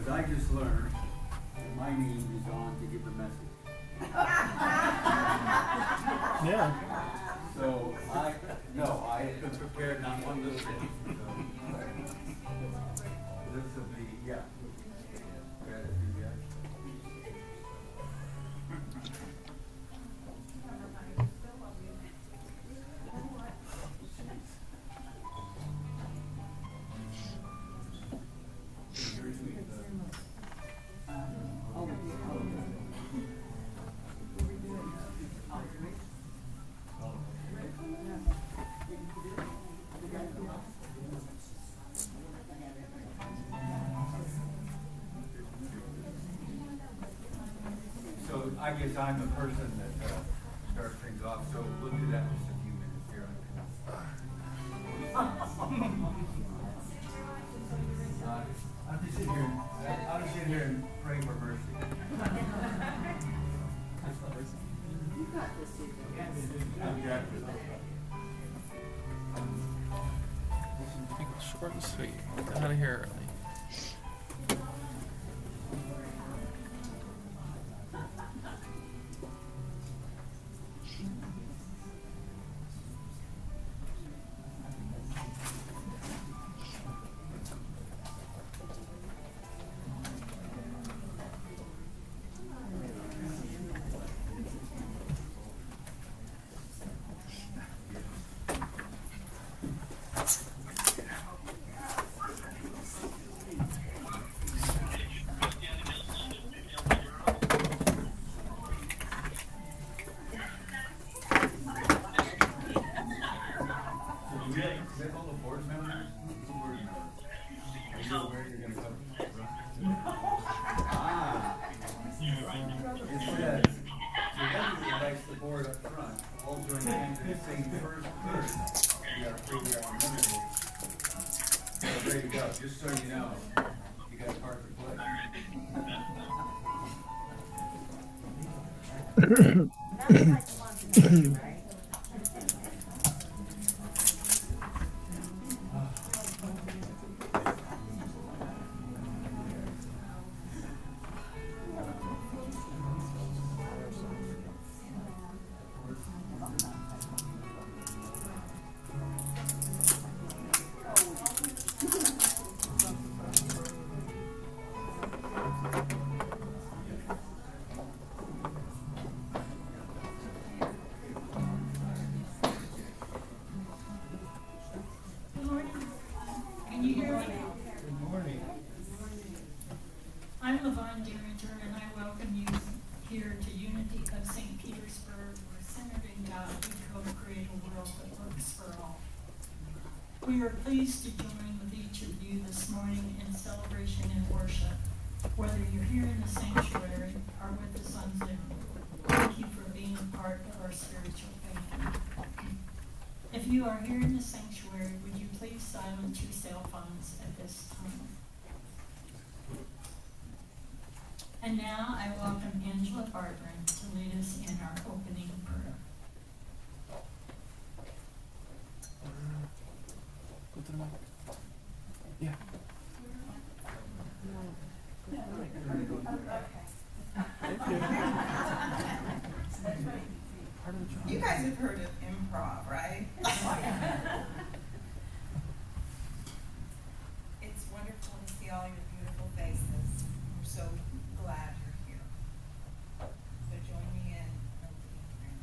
Because I just learned that my name is on to give a message. Yeah. So I had been prepared not one little thing. So, this will be, yeah. Gratitude, yeah. So I guess I'm the person that starts things off, so we'll do that in just a few minutes here. I'll just sit here. I'll just sit here and pray for mercy. You got this, Susan. I've got this. Keep it short and sweet. Get out of here early. Just so you know, you got a part to play. That's like spontaneity, right? We are pleased to join with each of you this morning in celebration and worship, whether you're here in the sanctuary or with us on Zoom. Thank you for being a part of our spiritual family. If you are here in the sanctuary, would you please silence your cell phones at this time? And now I welcome Angela Bartman to lead us in our opening prayer. Go to the mic. Yeah. Thank you. Part of the job. You guys have heard of improv, right? It's wonderful to see all your beautiful faces. We're so glad you're here. So join me in opening prayer.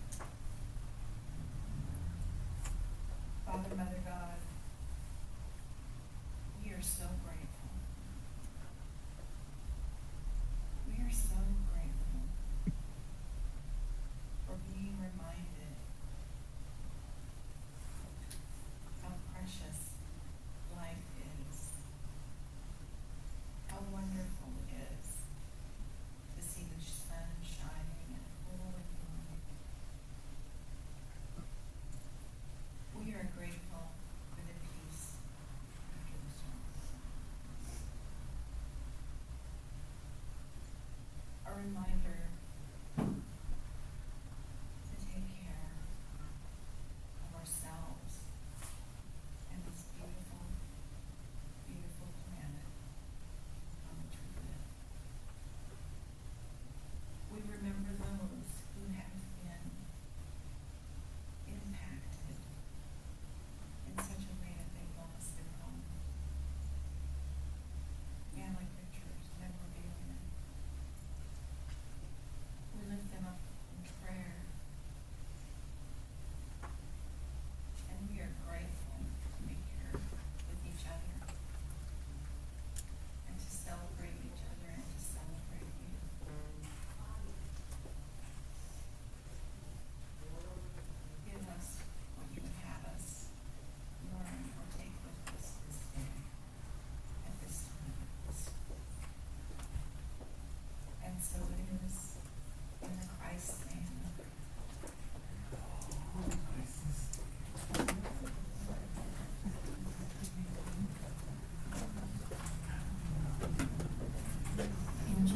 Father, Mother God, we are so grateful. We are so grateful for being reminded how precious life is, how wonderful it is to see the sun shining and full and warm. We are grateful for the peace after the storm.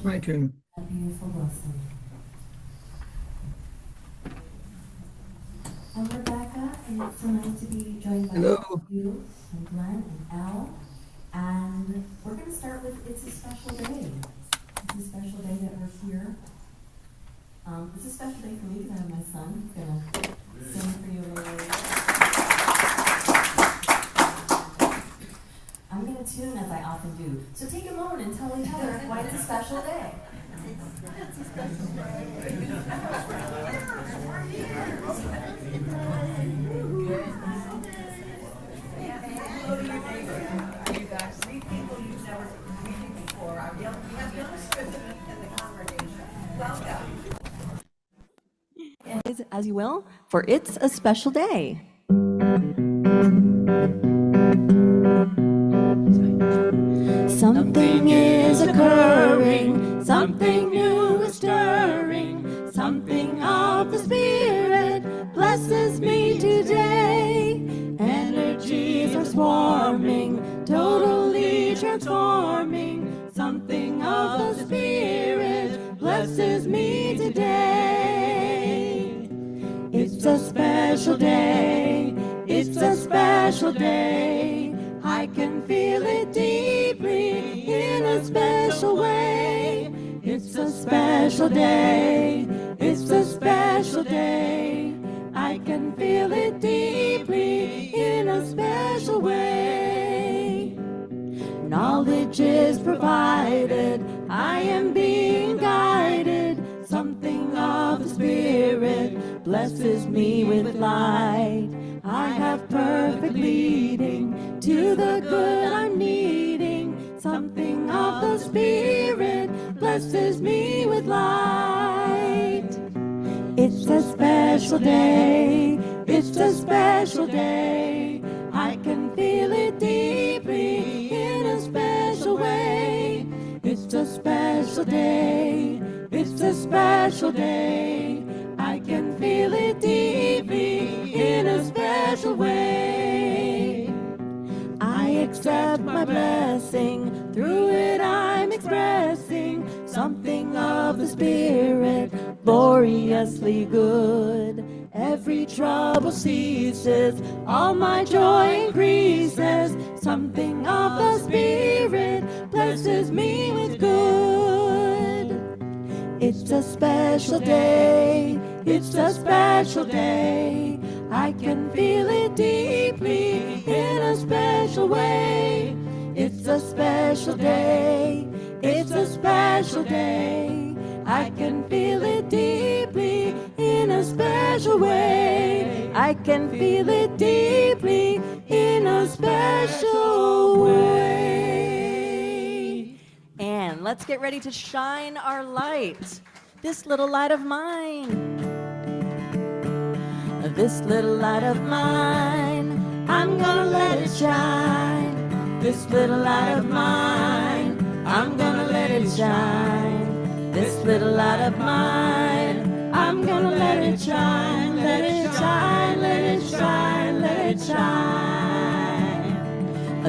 My turn. A beautiful blessing. I'm Rebecca, and it's so nice to be joined by Hello. you and Glenn and Elle. And we're going to start with It's a Special Day. It's a special day that we're here. It's a special day for me because I have my son who's going to sing for you a little later. I'm going to tune as I often do. So take a moment and tell each other why it's a special day. It's a special day. Hello to your neighbor. You guys, three people you've never met before. We have youngsters in the congregation. Welcome. As you will, for It's a Special Day. Something is occurring, something new is stirring, something of the Spirit blesses me today. Energies are swarming, totally transforming, something of the Spirit blesses me today. It's a special day, it's a special day. I can feel it deeply in a special way. It's a special day, it's a special day. I can feel it deeply in a special way. Knowledge is provided, I am being guided. Something of the Spirit blesses me with light. I have perfect leading to the good I'm needing. Something of the Spirit blesses me with light. It's a special day, it's a special day. I can feel it deeply in a special way. It's a special day, it's a special day. I can feel it deeply in a special way. I accept my blessing, through it I'm expressing something of the Spirit, gloriously good. Every trouble ceases, all my joy increases. Something of the Spirit blesses me with good. It's a special day, it's a special day. I can feel it deeply in a special way. It's a special day, it's a special day. I can feel it deeply in a special way. I can feel it deeply in a special way. And let's get ready to shine our light. This little light of mine. This little light of mine, I'm gonna let it shine. This little light of mine, I'm gonna let it shine. This little light of mine, I'm gonna let it shine, let it shine, let it shine, let it shine.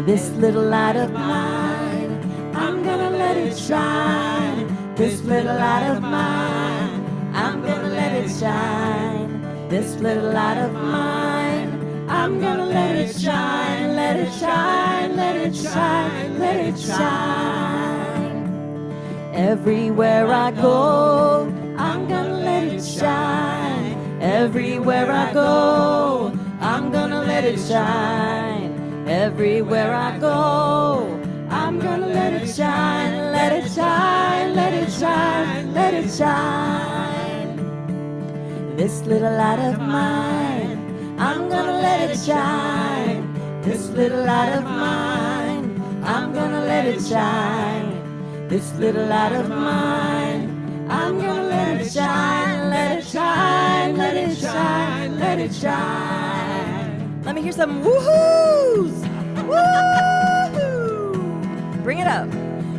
This little light of mine, I'm gonna let it shine. This little light of mine, I'm gonna let it shine. This little light of mine, I'm gonna let it shine, let it shine, let it shine, let it shine. Everywhere I go, I'm gonna let it shine. Everywhere I go, I'm gonna let it shine. Everywhere I go, I'm gonna let it shine, let it shine, let it shine, let it shine. This little light of mine, I'm gonna let it shine. This little light of mine, I'm gonna let it shine. This little light of mine, I'm gonna let it shine, let it shine, let it shine, let it shine. Let me hear some woohoos! Woohoo! Bring it up.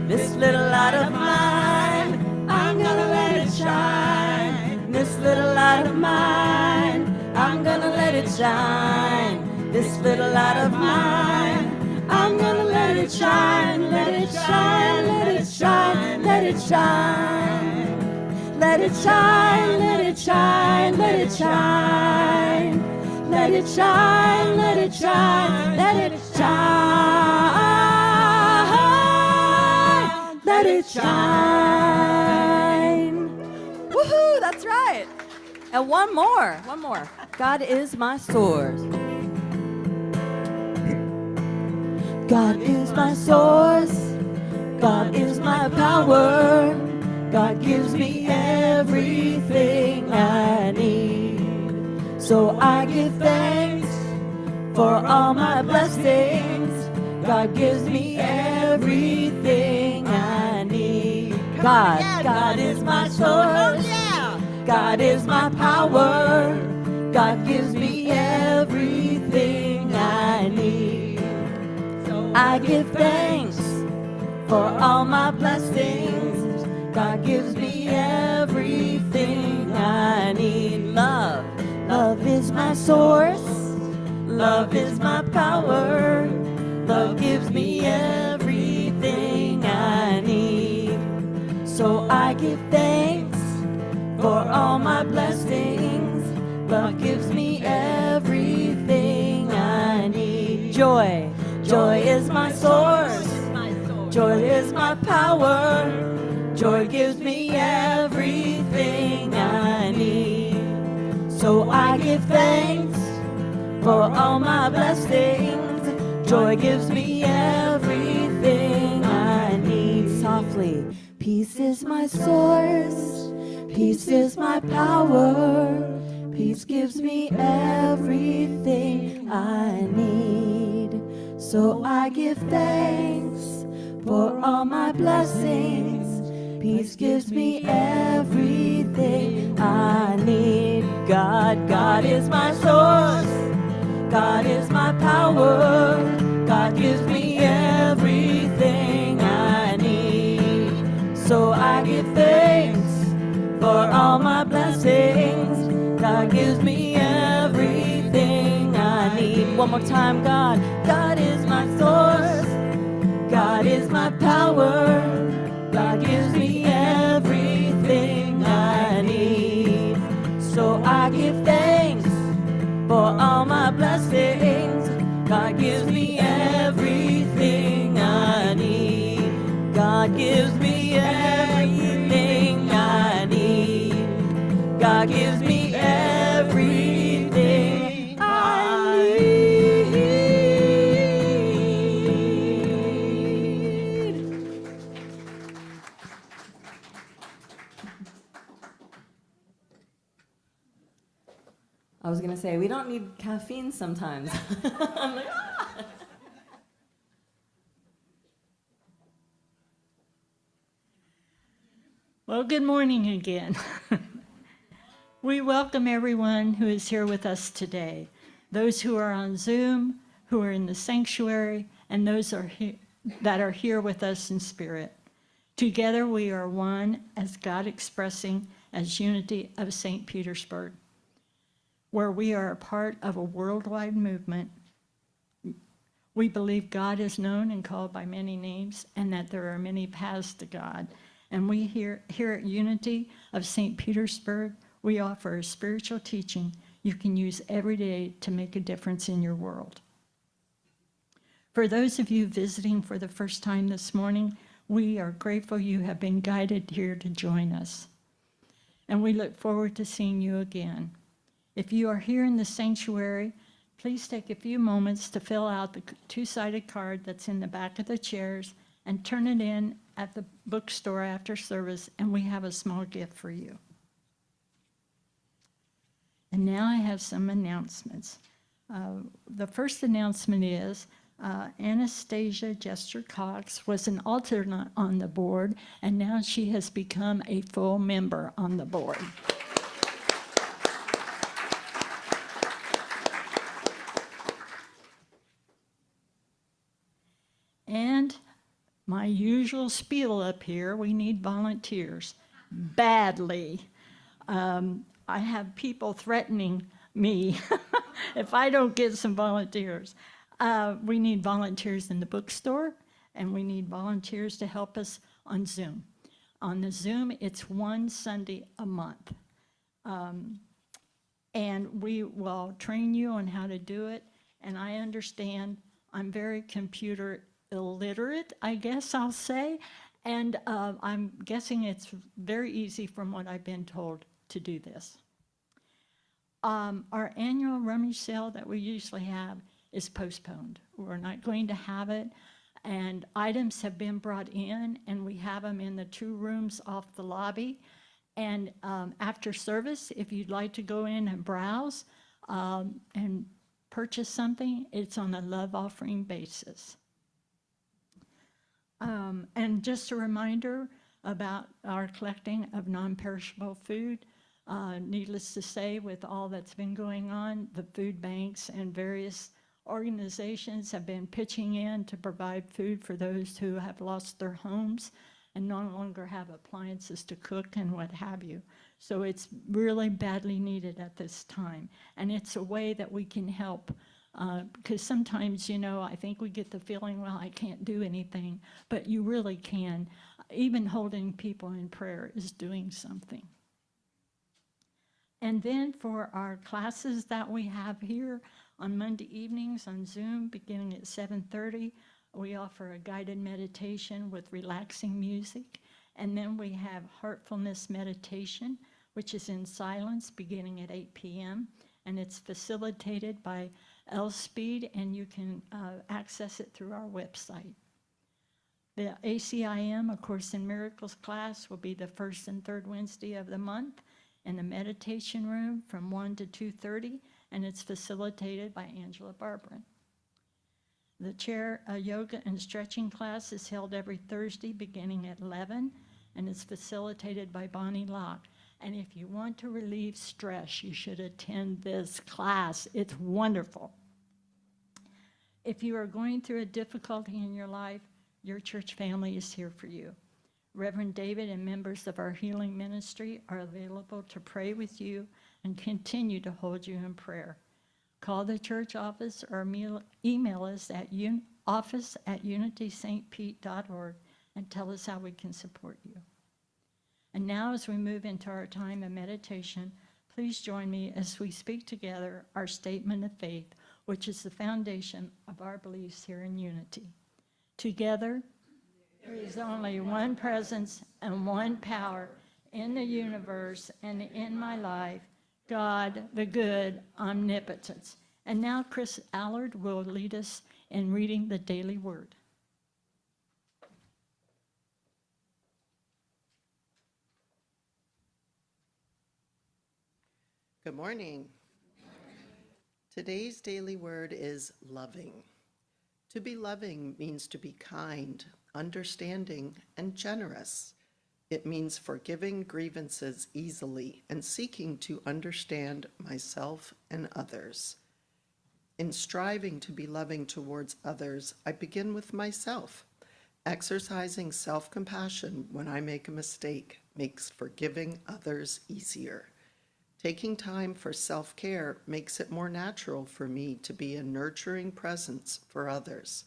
This little light of mine, I'm gonna let it shine. This little light of mine, I'm gonna let it shine. This little light of mine, I'm gonna let it shine, let it shine, let it shine, let it shine. Let it shine, let it shine, let it shine. Let it shine, let it shine, let it shine. Let it shine. Woohoo, that's right. And one more. God is my source. God is my source. God is my power. God gives me everything I need. So I give thanks for all my blessings. God gives me everything I need. God is my source. God is my power. God gives me everything I need. So I give thanks for all my blessings. God gives me everything I need. Love is my source. Love is my power. Love gives me everything I need. So I give thanks for all my blessings. Love gives me everything I need. Joy is my source. Joy is my power. Joy gives me everything I need. So I give thanks for all my blessings. Joy gives me everything I need. Softly, peace is my source. Peace is my power. Peace gives me everything I need. So I give thanks for all my blessings. Peace gives me everything I need. God is my source. God is my power. God gives me everything I need. So I give thanks for all my blessings. God gives me everything I need. One more time, God is my source. God is my power. God gives me everything I need. So I give thanks for all my blessings. God gives me everything I need. God gives me everything I need. God gives me everything I need. I was gonna say, we don't need caffeine sometimes. I'm like, ah. Well, good morning again. We welcome everyone who is here with us today, those who are on Zoom, who are in the sanctuary, and those that are here with us in spirit. Together we are one as God expressing as unity of St. Petersburg, where we are a part of a worldwide movement. We believe God is known and called by many names, and that there are many paths to God. And we here at Unity of St. Petersburg, we offer a spiritual teaching you can use every day to make a difference in your world. For those of you visiting for the first time this morning, we are grateful you have been guided here to join us. And we look forward to seeing you again. If you are here in the sanctuary, please take a few moments to fill out the two-sided card that's in the back of the chairs and turn it in at the bookstore after service, and we have a small gift for you. And now I have some announcements. The first announcement is Anastasia Jester-Cox was an alternate on the board, and now she has become a full member on the board. And my usual spiel up here, we need volunteers badly. I have people threatening me if I don't get some volunteers. We need volunteers in the bookstore, and we need volunteers to help us on Zoom. On the Zoom, it's one Sunday a month. And we will train you on how to do it. And I understand I'm very computer illiterate, I guess I'll say. And I'm guessing it's very easy from what I've been told to do this. Our annual rummage sale that we usually have is postponed. We're not going to have it. And items have been brought in, and we have them in the 2 rooms off the lobby. And after service, if you'd like to go in and browse and purchase something, it's on a love offering basis. And just a reminder about our collecting of non-perishable food. Needless to say, with all that's been going on, the food banks and various organizations have been pitching in to provide food for those who have lost their homes and no longer have appliances to cook and what have you. So it's really badly needed at this time. And it's a way that we can help, because sometimes, you know, I think we get the feeling, well, I can't do anything, but you really can. Even holding people in prayer is doing something. And then for our classes that we have here on Monday evenings on Zoom, beginning at 7:30, we offer a guided meditation with relaxing music. And then we have heartfulness meditation, which is in silence, beginning at 8 p.m. And it's facilitated by L-Speed, and you can access it through our website. The ACIM, A Course in Miracles class, will be the first and third Wednesday of the month in the meditation room from 1 to 2:30, and it's facilitated by Angela Barbarin. The chair yoga and stretching class is held every Thursday beginning at 11, and it's facilitated by Bonnie Locke. And if you want to relieve stress, you should attend this class. It's wonderful. If you are going through a difficulty in your life, your church family is here for you. Reverend David and members of our healing ministry are available to pray with you and continue to hold you in prayer. Call the church office or email us at office@unitystpete.org and tell us how we can support you. And now, as we move into our time of meditation, please join me as we speak together our statement of faith, which is the foundation of our beliefs here in Unity. Together, there is only one presence and one power in the universe and in my life, God, the good, omnipotent. And now Chris Allard will lead us in reading the daily word. Good morning. Today's daily word is loving. To be loving means to be kind, understanding, and generous. It means forgiving grievances easily and seeking to understand myself and others. In striving to be loving towards others, I begin with myself. Exercising self-compassion when I make a mistake makes forgiving others easier. Taking time for self-care makes it more natural for me to be a nurturing presence for others.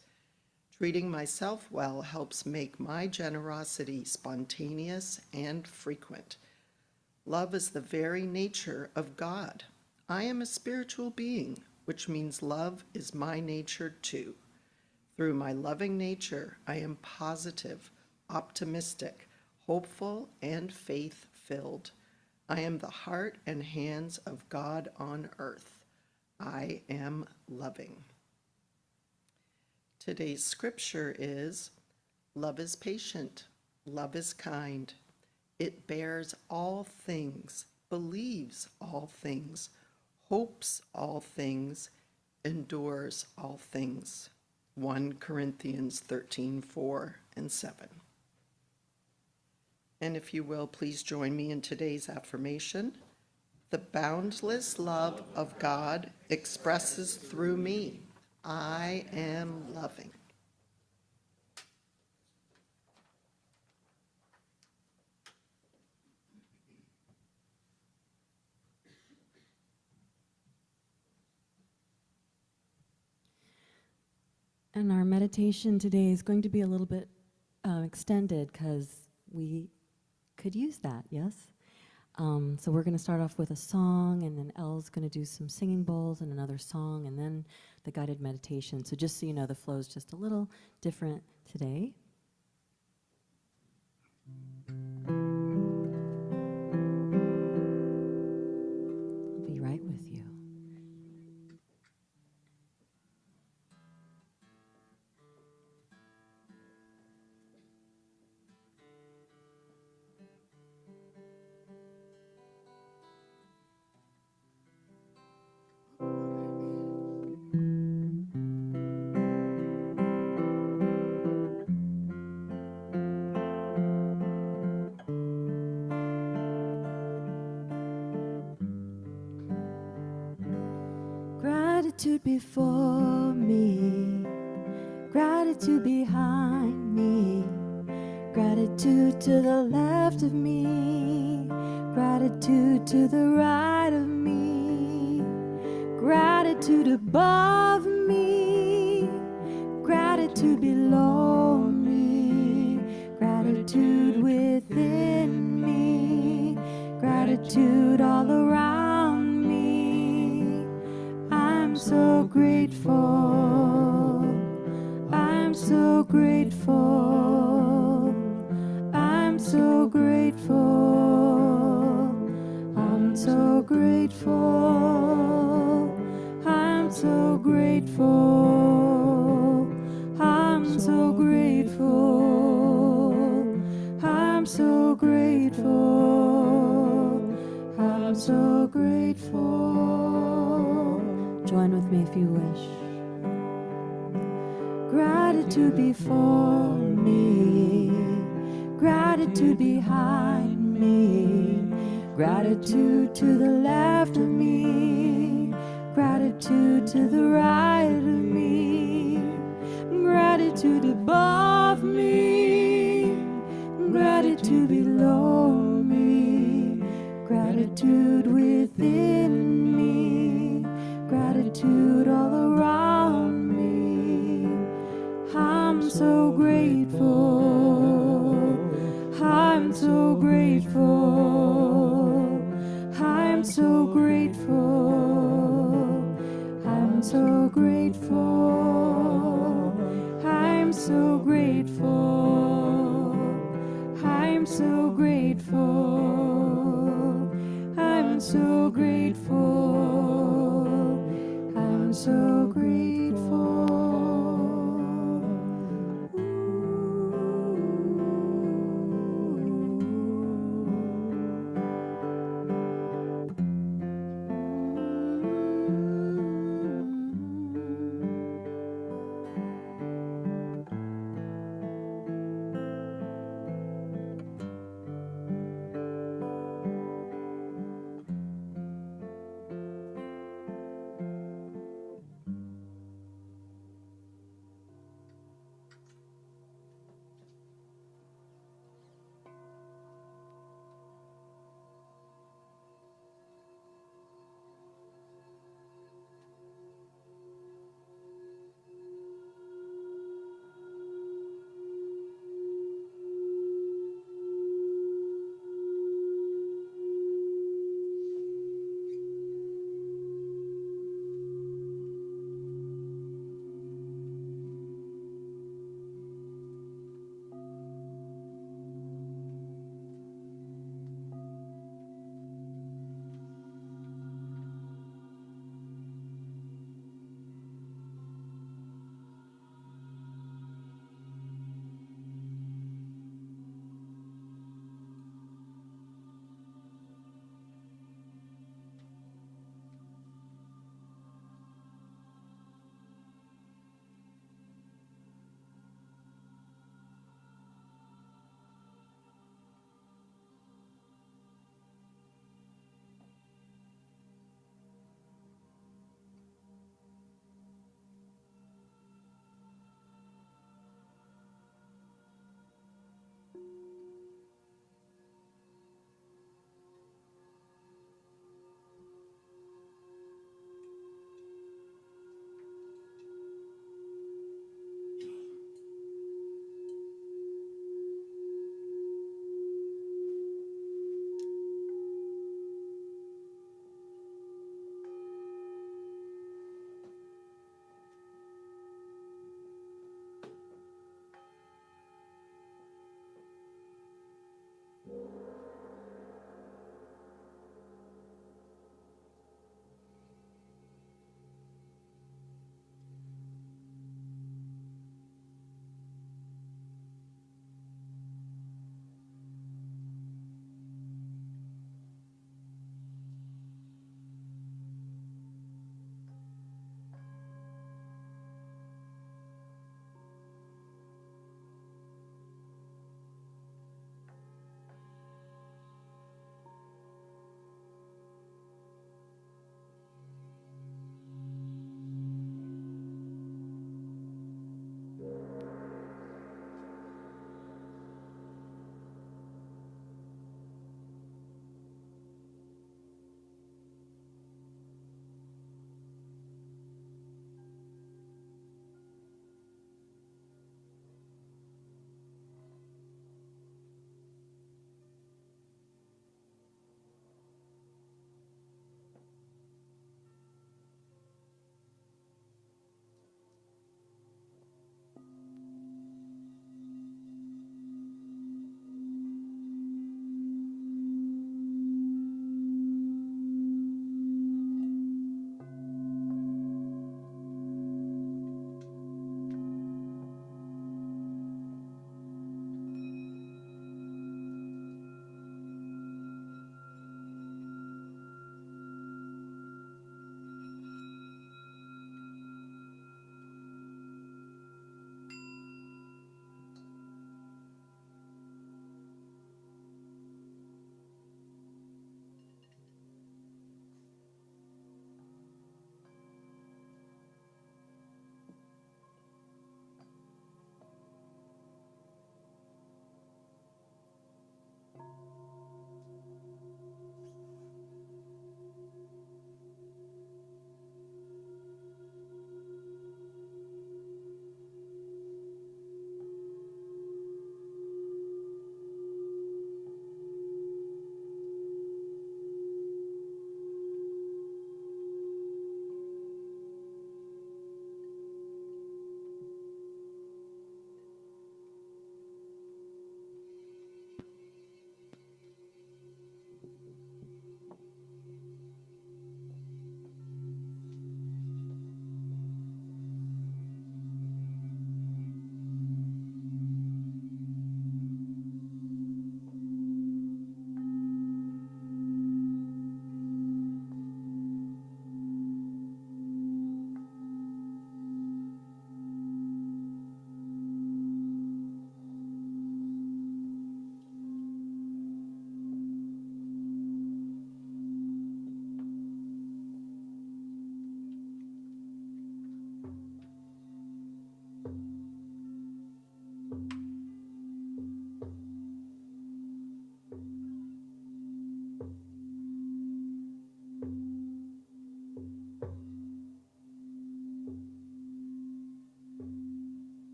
Treating myself well helps make my generosity spontaneous and frequent. Love is the very nature of God. I am a spiritual being, which means love is my nature too. Through my loving nature, I am positive, optimistic, hopeful, and faith-filled. I am the heart and hands of God on earth. I am loving. Today's scripture is, love is patient, love is kind. It bears all things, believes all things, hopes all things, endures all things. 1 Corinthians 13:4 and 7. And if you will, please join me in today's affirmation. The boundless love of God expresses through me. I am loving. And our meditation today is going to be a little bit extended because we could use that, yes? So we're going to start off with a song, and then Elle's going to do some singing bowls and another song, and then the guided meditation. So just so you know, the flow's just a little different today. I'll be right with you. Gratitude before me, gratitude behind me, gratitude to the left of me, gratitude to the right of me, gratitude above me, gratitude below me, gratitude within me, gratitude all around me. I'm so grateful, I'm so grateful, I'm so grateful, I'm so grateful, I'm so grateful, I'm so grateful, I'm so grateful, I'm so grateful. Join with me if you wish. Gratitude before me, gratitude behind me, gratitude to the left of me, gratitude to the right of me, gratitude above me, gratitude below me, gratitude within me, gratitude all around me. I'm so grateful, I'm so grateful, I'm so grateful, I'm so grateful, I'm so grateful, I'm so grateful, I'm so grateful, I'm so grateful.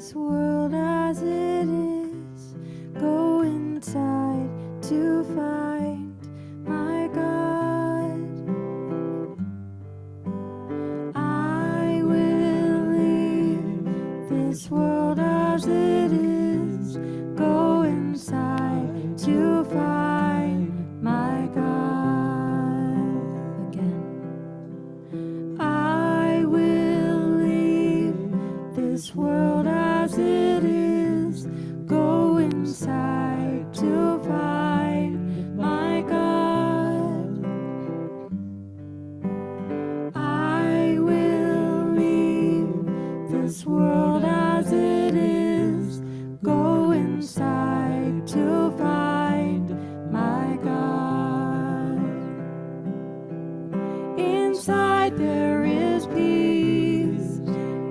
this world as it is. Go inside to find my God. I will leave this world as it is. Go inside to find my God. Again. I will leave this world as it is. Go inside to find my God. I will leave this world as it is. Go inside to find my God. Inside there is peace.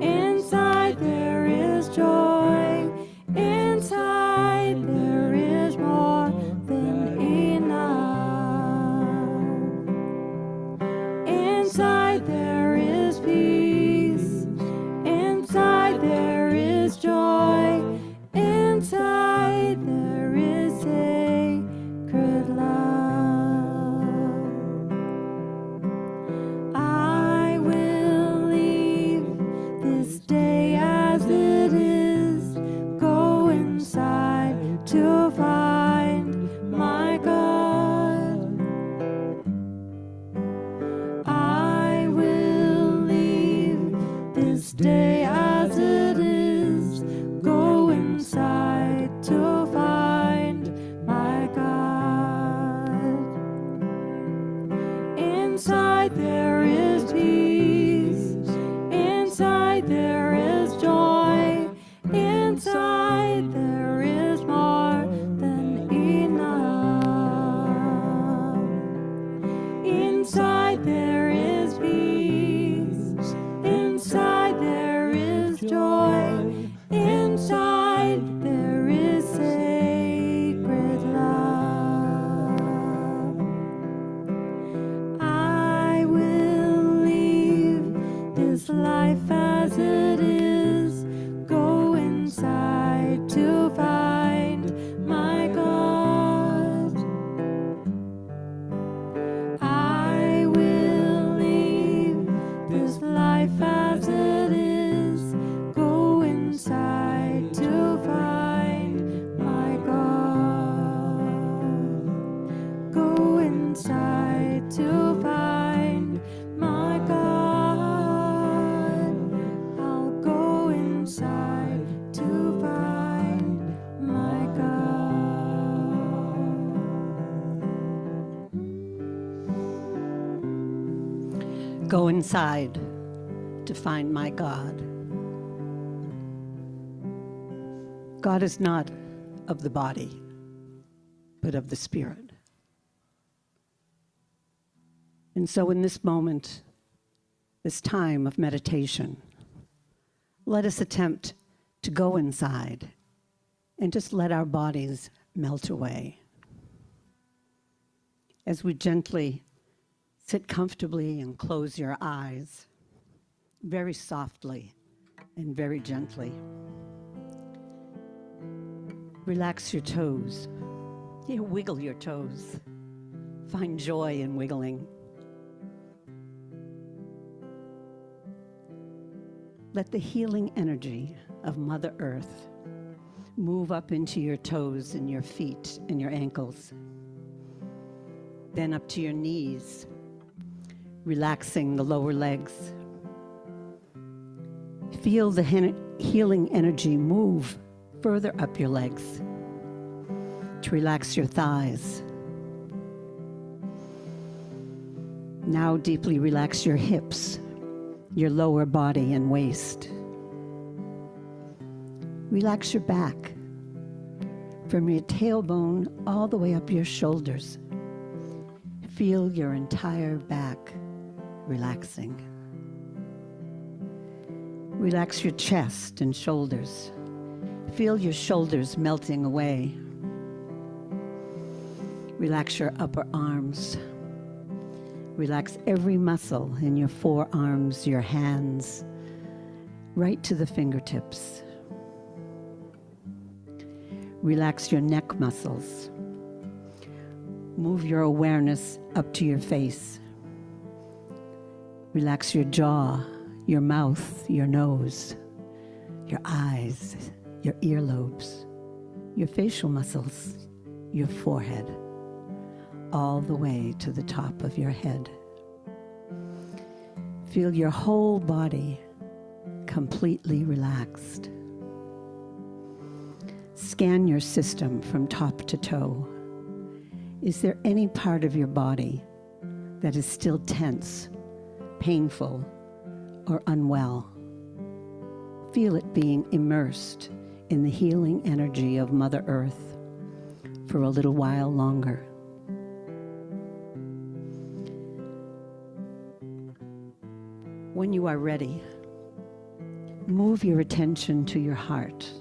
Inside there is joy. Inside there is more than enough. Inside there is peace. Inside there is joy. Inside there is sacred love. I will leave this day as it is. Go inside to find my God. I will leave this day as it is. Go inside to find my God. Inside there is peace. Inside there is joy. Inside there is more than enough. Inside there is peace. Inside there is joy. Inside there is sacred love. I will leave this life as it is. Go inside to find my God. I will leave this life as it is. Go inside to find my God. Go inside to find my God. I'll go inside to find my God. Go inside to find my God. God is not of the body, but of the spirit. And so in this moment, this time of meditation, let us attempt to go inside and just let our bodies melt away. As we gently sit comfortably and close your eyes, very softly and very gently. Relax your toes. You wiggle your toes. Find joy in wiggling. Let the healing energy of Mother Earth move up into your toes and your feet and your ankles. Then up to your knees, relaxing the lower legs. Feel the healing energy move further up your legs to relax your thighs. Now deeply relax your hips, your lower body and waist. Relax your back from your tailbone all the way up your shoulders. Feel your entire back relaxing. Relax your chest and shoulders. Feel your shoulders melting away. Relax your upper arms. Relax every muscle in your forearms, your hands, right to the fingertips. Relax your neck muscles. Move your awareness up to your face. Relax your jaw, your mouth, your nose, your eyes, your earlobes, your facial muscles, your forehead, all the way to the top of your head. Feel your whole body completely relaxed. Scan your system from top to toe. Is there any part of your body that is still tense, painful, or unwell? Feel it being immersed in the healing energy of Mother Earth for a little while longer. When you are ready, move your attention to your heart.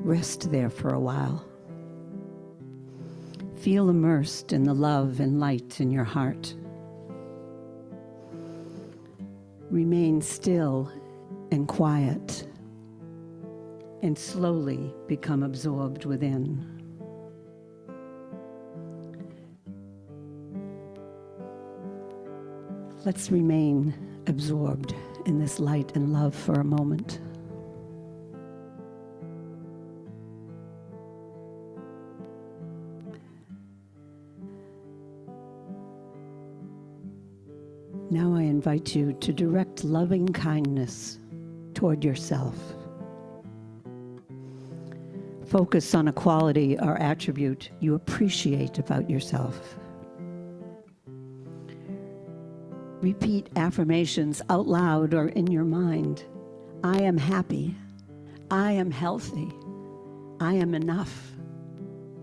Rest there for a while. Feel immersed in the love and light in your heart. Remain still and quiet, and slowly become absorbed within. Let's remain absorbed in this light and love for a moment. Now I invite you to direct loving kindness toward yourself. Focus on a quality or attribute you appreciate about yourself. Repeat affirmations out loud or in your mind. I am happy. I am healthy. I am enough.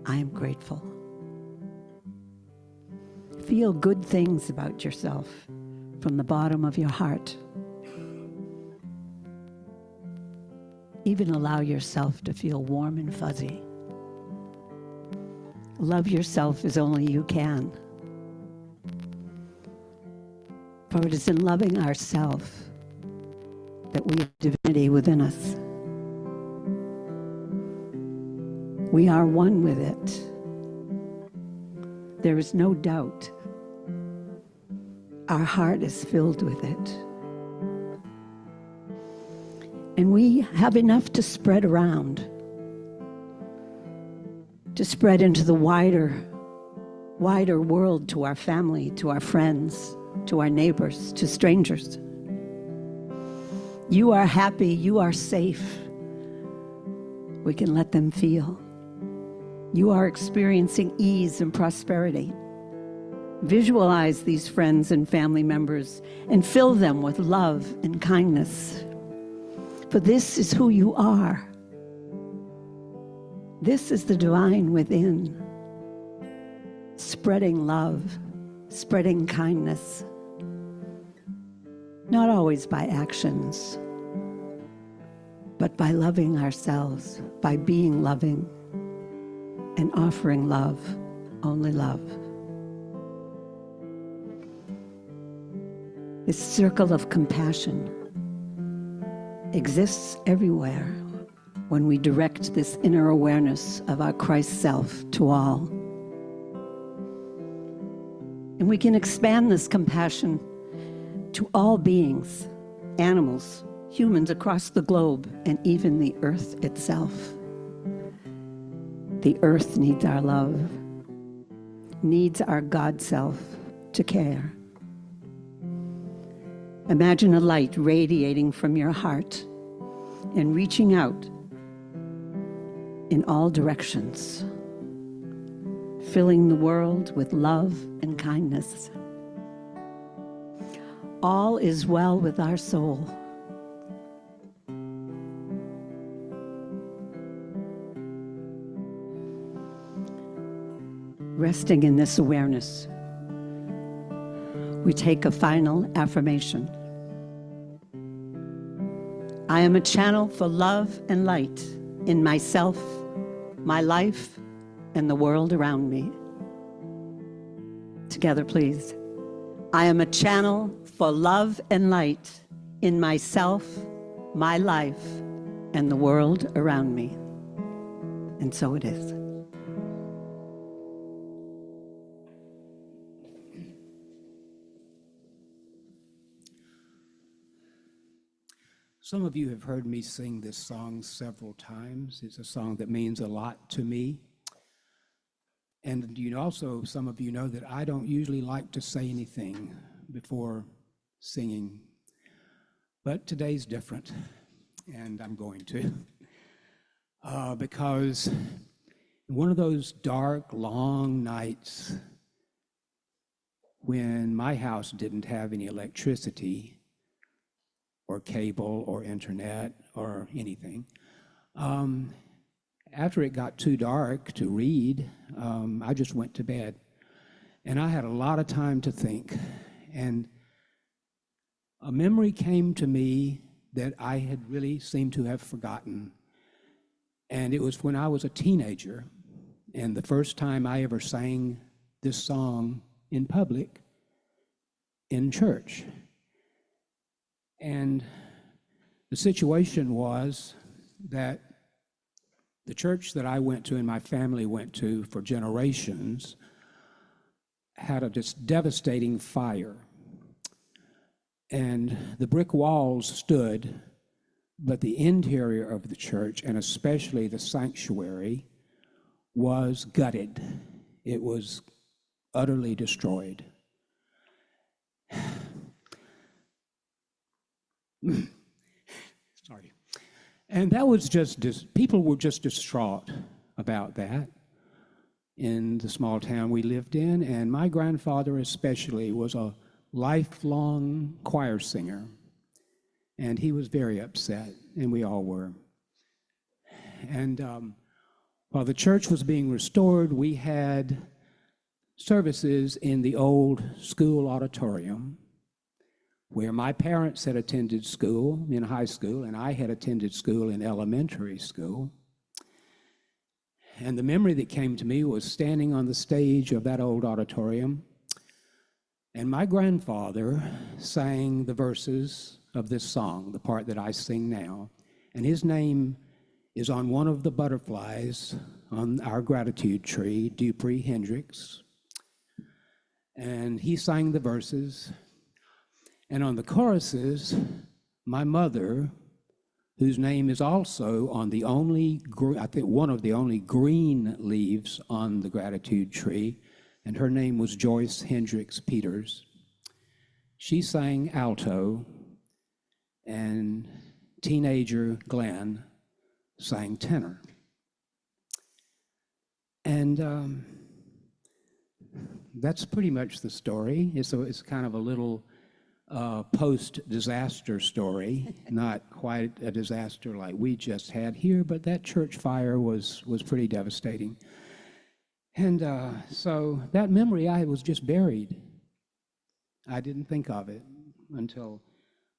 I am grateful. Feel good things about yourself from the bottom of your heart. Even allow yourself to feel warm and fuzzy. Love yourself as only you can. For it is in loving ourselves that we have divinity within us. We are one with it. There is no doubt. Our heart is filled with it. And we have enough to spread around, to spread into the wider world, to our family, to our friends, to our neighbors, to strangers. You are happy, you are safe. We can let them feel. You are experiencing ease and prosperity. Visualize these friends and family members and fill them with love and kindness. For this is who you are. This is the divine within. Spreading love, spreading kindness. Not always by actions, but by loving ourselves, by being loving and offering love, only love. This circle of compassion exists everywhere when we direct this inner awareness of our Christ self to all. And we can expand this compassion to all beings, animals, humans across the globe, and even the earth itself. The earth needs our love, needs our God self to care. Imagine a light radiating from your heart and reaching out in all directions, filling the world with love and kindness. All is well with our soul. Resting in this awareness, we take a final affirmation. I am a channel for love and light in myself, my life, and the world around me. Together, please. I am a channel for love and light in myself, my life, and the world around me. And so it is. Some of you have heard me sing this song several times. It's a song that means a lot to me. And also, some of you know that I don't usually like to say anything before singing. But today's different, and I'm going to. Because one of those dark, long nights when my house didn't have any electricity, or cable, or internet, or anything. After it got too dark to read, I just went to bed. And I had a lot of time to think. And a memory came to me that I had really seemed to have forgotten. And it was when I was a teenager, and the first time I ever sang this song in public in church. And the situation was that the church that I went to and my family went to for generations had a devastating fire. And the brick walls stood, but the interior of the church, and especially the sanctuary, was gutted. It was utterly destroyed. Sorry. And that was people were just distraught about that in the small town we lived in. And my grandfather especially was a lifelong choir singer. And he was very upset, and we all were. And while the church was being restored, we had services in the old school auditorium, where my parents had attended school in high school, and I had attended school in elementary school. And the memory that came to me was standing on the stage of that old auditorium, and my grandfather sang the verses of this song, the part that I sing now, and his name is on one of the butterflies on our gratitude tree, Dupree Hendricks, and he sang the verses. And on the choruses, my mother, whose name is also on the only, I think one of the only green leaves on the gratitude tree, and her name was Joyce Hendricks Peters. She sang alto, and teenager Glenn sang tenor. And that's pretty much the story. It's kind of a little post-disaster story, not quite a disaster like we just had here, but that church fire was pretty devastating. And so that memory, I was just buried. I didn't think of it until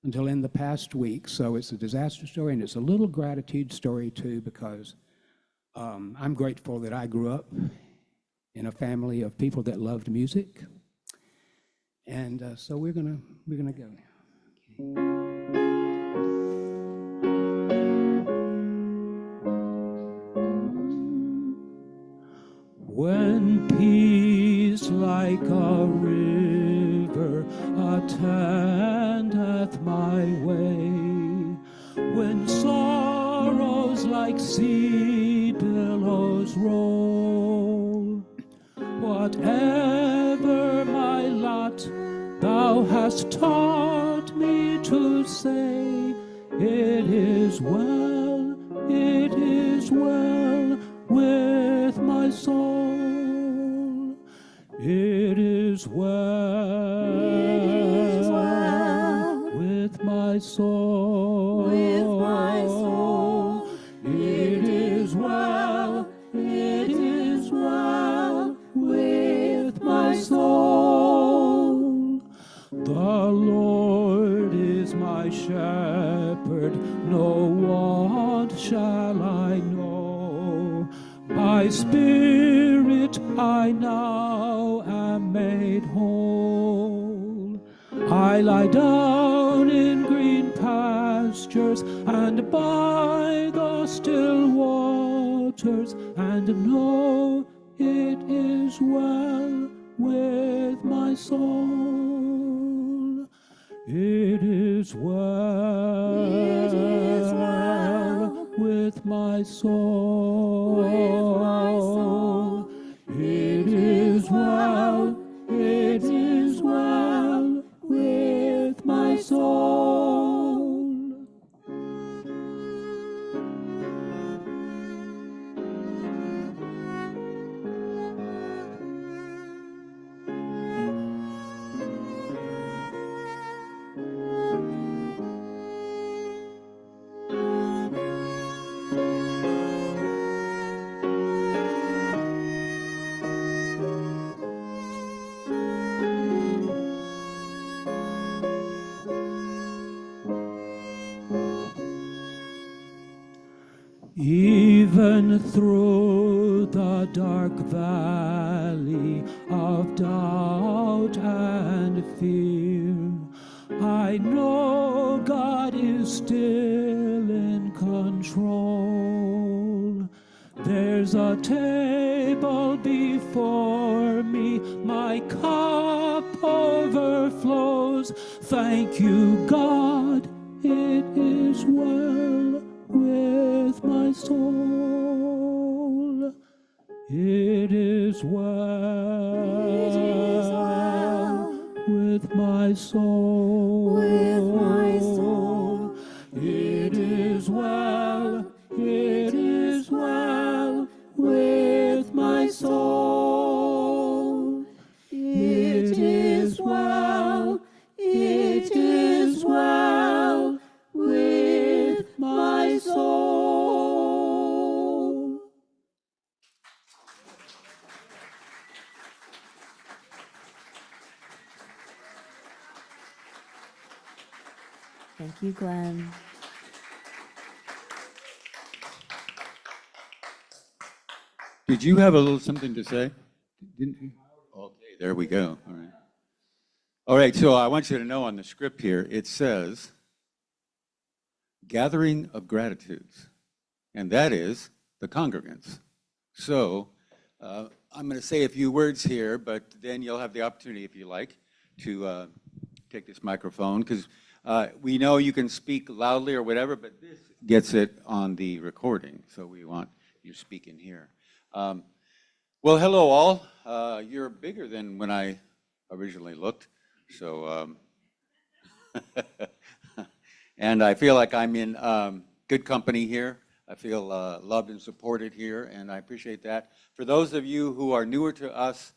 in the past week. So it's a disaster story, and it's a little gratitude story too, because I'm grateful that I grew up in a family of people that loved music. And so we're gonna go now. When peace like a river attendeth my way, when sorrows like sea billows roll, whatever my lot, thou hast taught me to say, it is well with my soul. It is well with my soul. With my soul. It is well with my soul. The Lord is my shepherd, no want shall I know. By spirit I now am made whole. I lie down in green pastures, and by the still waters waters and know it is well with my soul. It is well, It is well with my soul. It is well, it is well with my soul. Even through the dark valley of doubt and fear, I know God is still in control. There's a table before me, my cup overflows. Thank you, God, it is well with my soul. It is well with my soul. with my soul. It is well, it is well with my soul. It is well, it is well with my soul. Thank you, Glenn. Did you have a little something to say? Didn't you? Okay, there we go. All right. All right, so I want you to know on the script here, it says, gathering of gratitudes, and that is the congregants. So I'm going to say a few words here, but then you'll have the opportunity, if you like, to take this microphone, because we know you can speak loudly or whatever, but this gets it on the recording, so we want you speaking here. Well, hello all. You're bigger than when I originally looked, so and I feel like I'm in good company here. I feel loved and supported here, and I appreciate that. For those of you who are newer to us,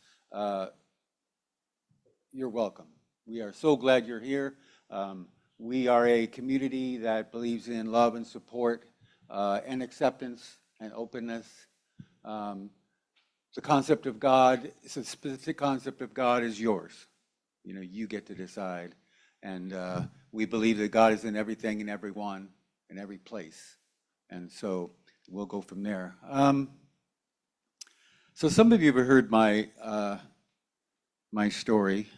you're welcome. We are so glad you're here. We are a community that believes in love and support and acceptance and openness. The concept of God, it's a specific concept of God is yours. You know, you get to decide. And we believe that God is in everything and everyone and every place. And so we'll go from there. So some of you have heard my story.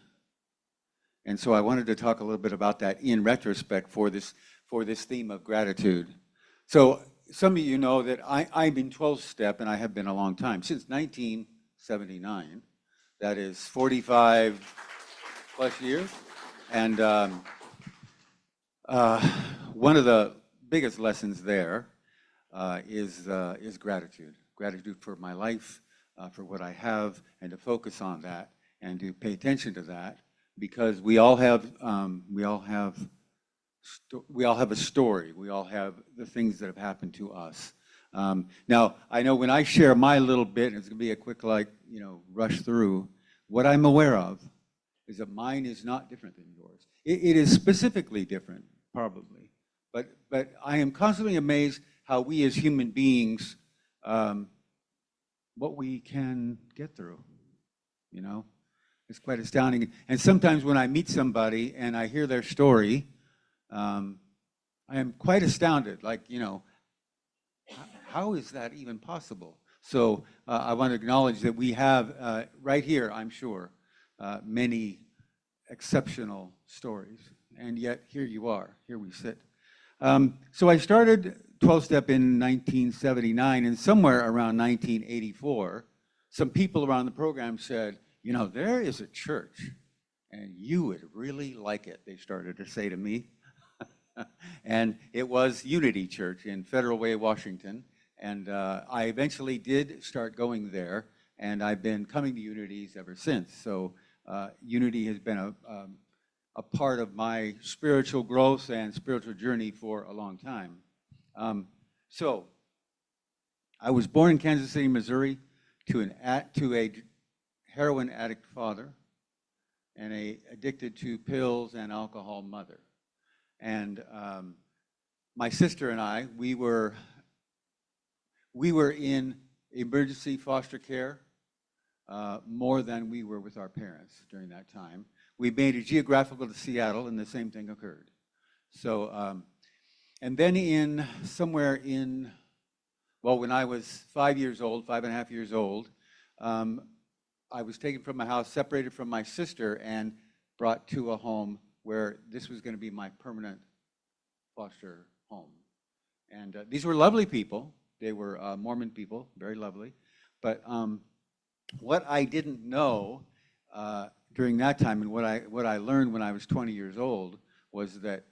And so I wanted to talk a little bit about that in retrospect for this theme of gratitude. So some of you know that I'm in 12-step, and I have been a long time, since 1979. That is 45 plus years. And one of the biggest lessons there is gratitude. Gratitude for my life, for what I have, and to focus on that and to pay attention to that, because we all have a story. We all have the things that have happened to us. Now, I know when I share my little bit, and it's going to be a quick, rush through, what I'm aware of is that mine is not different than yours. It is specifically different, probably. But I am constantly amazed how we as human beings, what we can get through, you know? It's quite astounding. And sometimes when I meet somebody and I hear their story, I am quite astounded, how is that even possible? So I want to acknowledge that we have, right here, I'm sure, many exceptional stories. And yet, here you are, here we sit. So I started 12-step in 1979, and somewhere around 1984, some people around the program said, you know, there is a church, and you would really like it, they started to say to me. And it was Unity Church in Federal Way, Washington. And I eventually did start going there, and I've been coming to Unities ever since. So Unity has been a part of my spiritual growth and spiritual journey for a long time. So I was born in Kansas City, Missouri, to a heroin addict father and a addicted to pills and alcohol mother. And my sister and I, we were in emergency foster care more than we were with our parents during that time. We made it geographical to Seattle, and the same thing occurred. So, and then somewhere in, well, when I was 5 years old, 5.5 years old, I was taken from my house, separated from my sister, and brought to a home where this was going to be my permanent foster home. And these were lovely people. They were Mormon people, very lovely. But what I didn't know during that time, and what I learned when I was 20 years old, was that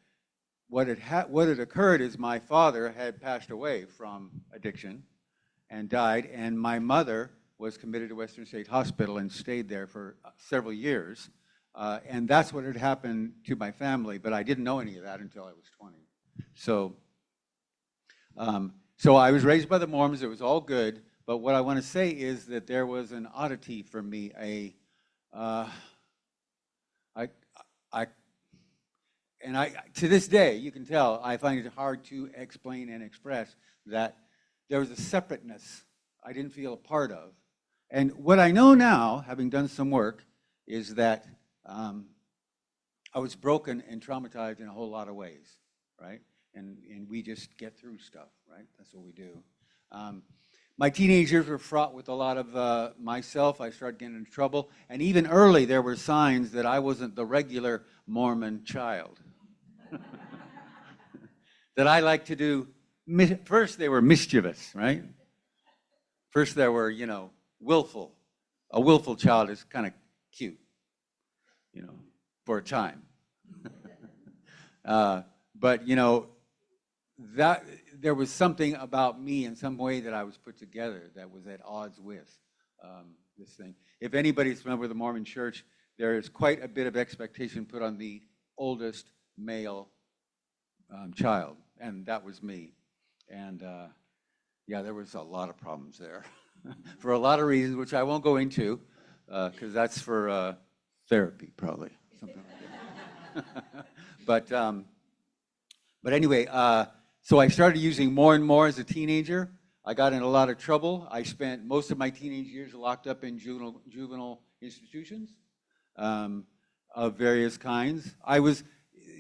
what had occurred is my father had passed away from addiction and died, and my mother was committed to Western State Hospital and stayed there for several years. And that's what had happened to my family, but I didn't know any of that until I was 20. So, so I was raised by the Mormons. It was all good, but what I want to say is that there was an oddity for me, to this day, you can tell, I find it hard to explain and express that there was a separateness I didn't feel a part of. And what I know now, having done some work, is that I was broken and traumatized in a whole lot of ways, right? And we just get through stuff, right? That's what we do. My teenage years were fraught with a lot of myself. I started getting into trouble. And even early, there were signs that I wasn't the regular Mormon child. That I like to do, first they were mischievous, right? First they were, you know, willful. A willful child is kind of cute, you know, for a time. But, you know, that there was something about me in some way that I was put together that was at odds with this thing. If anybody's familiar with the Mormon Church, there is quite a bit of expectation put on the oldest male child, and that was me. And yeah, there was a lot of problems there for a lot of reasons, which I won't go into, because that's for therapy, probably, something like that. But anyway, so I started using more and more as a teenager. I got in a lot of trouble. I spent most of my teenage years locked up in juvenile institutions of various kinds.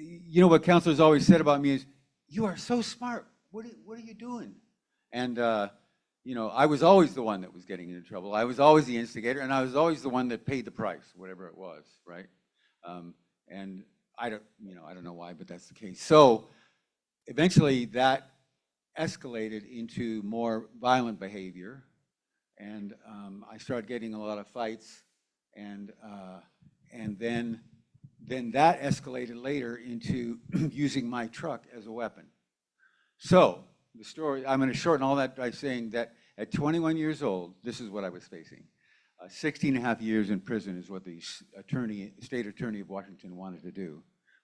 You know what counselors always said about me is, "You are so smart. What are you doing?" And you know, I was always the one that was getting into trouble. I was always the instigator, and I was always the one that paid the price, whatever it was, right? And I don't know why, but that's the case. So eventually, that escalated into more violent behavior, and I started getting a lot of fights, and then that escalated later into using my truck as a weapon. So the story, I'm going to shorten all that by saying that at 21 years old, this is what I was facing. 16 and a half years in prison is what the state attorney of Washington wanted to do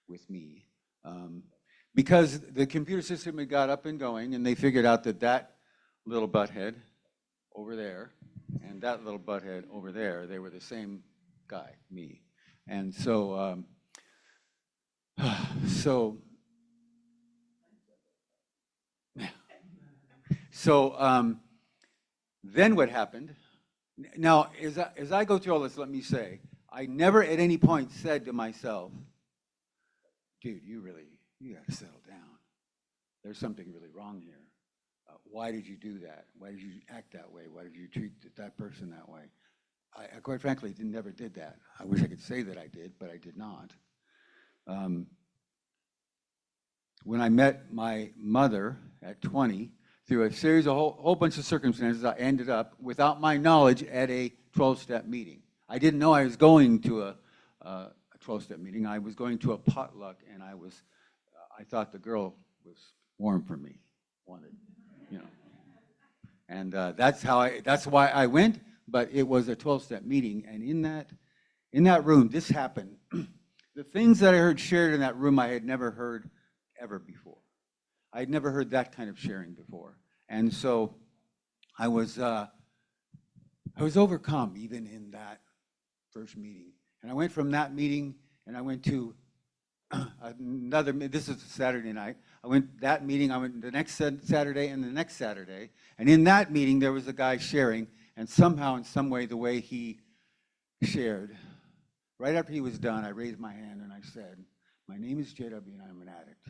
with me. Because the computer system had got up and going, and they figured out that little butthead over there and that little butthead over there, they were the same guy, me. And so, then what happened? Now, as I go through all this, let me say, I never at any point said to myself, dude, you got to settle down. There's something really wrong here. Why did you do that? Why did you act that way? Why did you treat that person that way? I quite frankly never did that. I wish I could say that I did, but I did not. when I met my mother at 20, through a series of whole bunch of circumstances, I ended up, without my knowledge, at a 12-step meeting. I didn't know I was going to a 12-step meeting. I was going to a potluck, and I thought the girl was warm for me, wanted, you know. And that's why I went, but it was a 12-step meeting, and in that room, this happened. The things that I heard shared in that room, I had never heard ever before. I had never heard that kind of sharing before. And so I was overcome even in that first meeting. And I went from that meeting and I went to another, this is Saturday night. I went that meeting, I went the next Saturday and the next Saturday. And in that meeting, there was a guy sharing, and somehow, in some way, the way he shared, right after he was done, I raised my hand and I said, "My name is JW and I'm an addict."